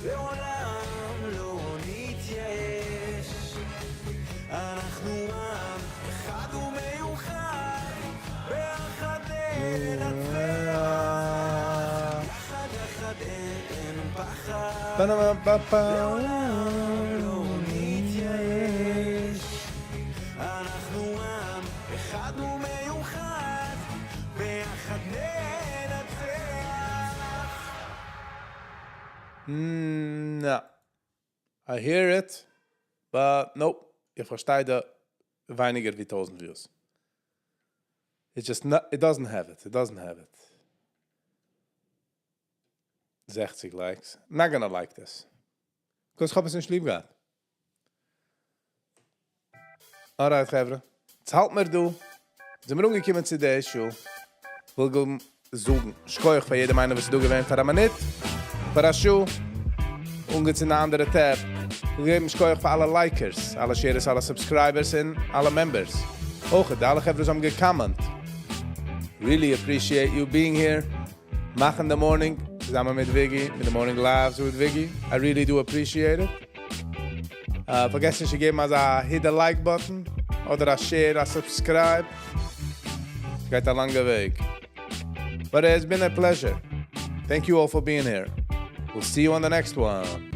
לעולם לא נתייאש. אנחנו עם אחד ומיוחד, ביחד ננצח. יחד יחד אין פחד, לעולם לא נתייאש. אנחנו עם אחד ומיוחד, ביחד ננצח. No. I hear it, but nope. Ich verstehe da weniger wie 1000 Views. It's just not, it doesn't have it. It doesn't have it. 60 likes. I'm not gonna like this. Because ich hab es nicht lieb gehabt. Alright, Gevre. Jetzt halt mir du. Sind wir umgekommen zu der Show. Will go suchen. Schkoich für jede meine, was du gewähnt hast, aber nicht. Für das Show. Ungeht in eine andere Tab. Wir geben Schkoich für alle Likers, alle Sharers, alle Subscribers und alle Members. Auch, alle Gevres haben gecomment. Really appreciate you being here. Machen the morning. Zusammen mit Viggy. Mit the morning lives with Viggy. I really do appreciate it. Vergesst nicht zu geben, hit the like button. Oder a share, a subscribe. Es geht ein langer Weg. But it's been a pleasure. Thank you all for being here. We'll see you on the next one.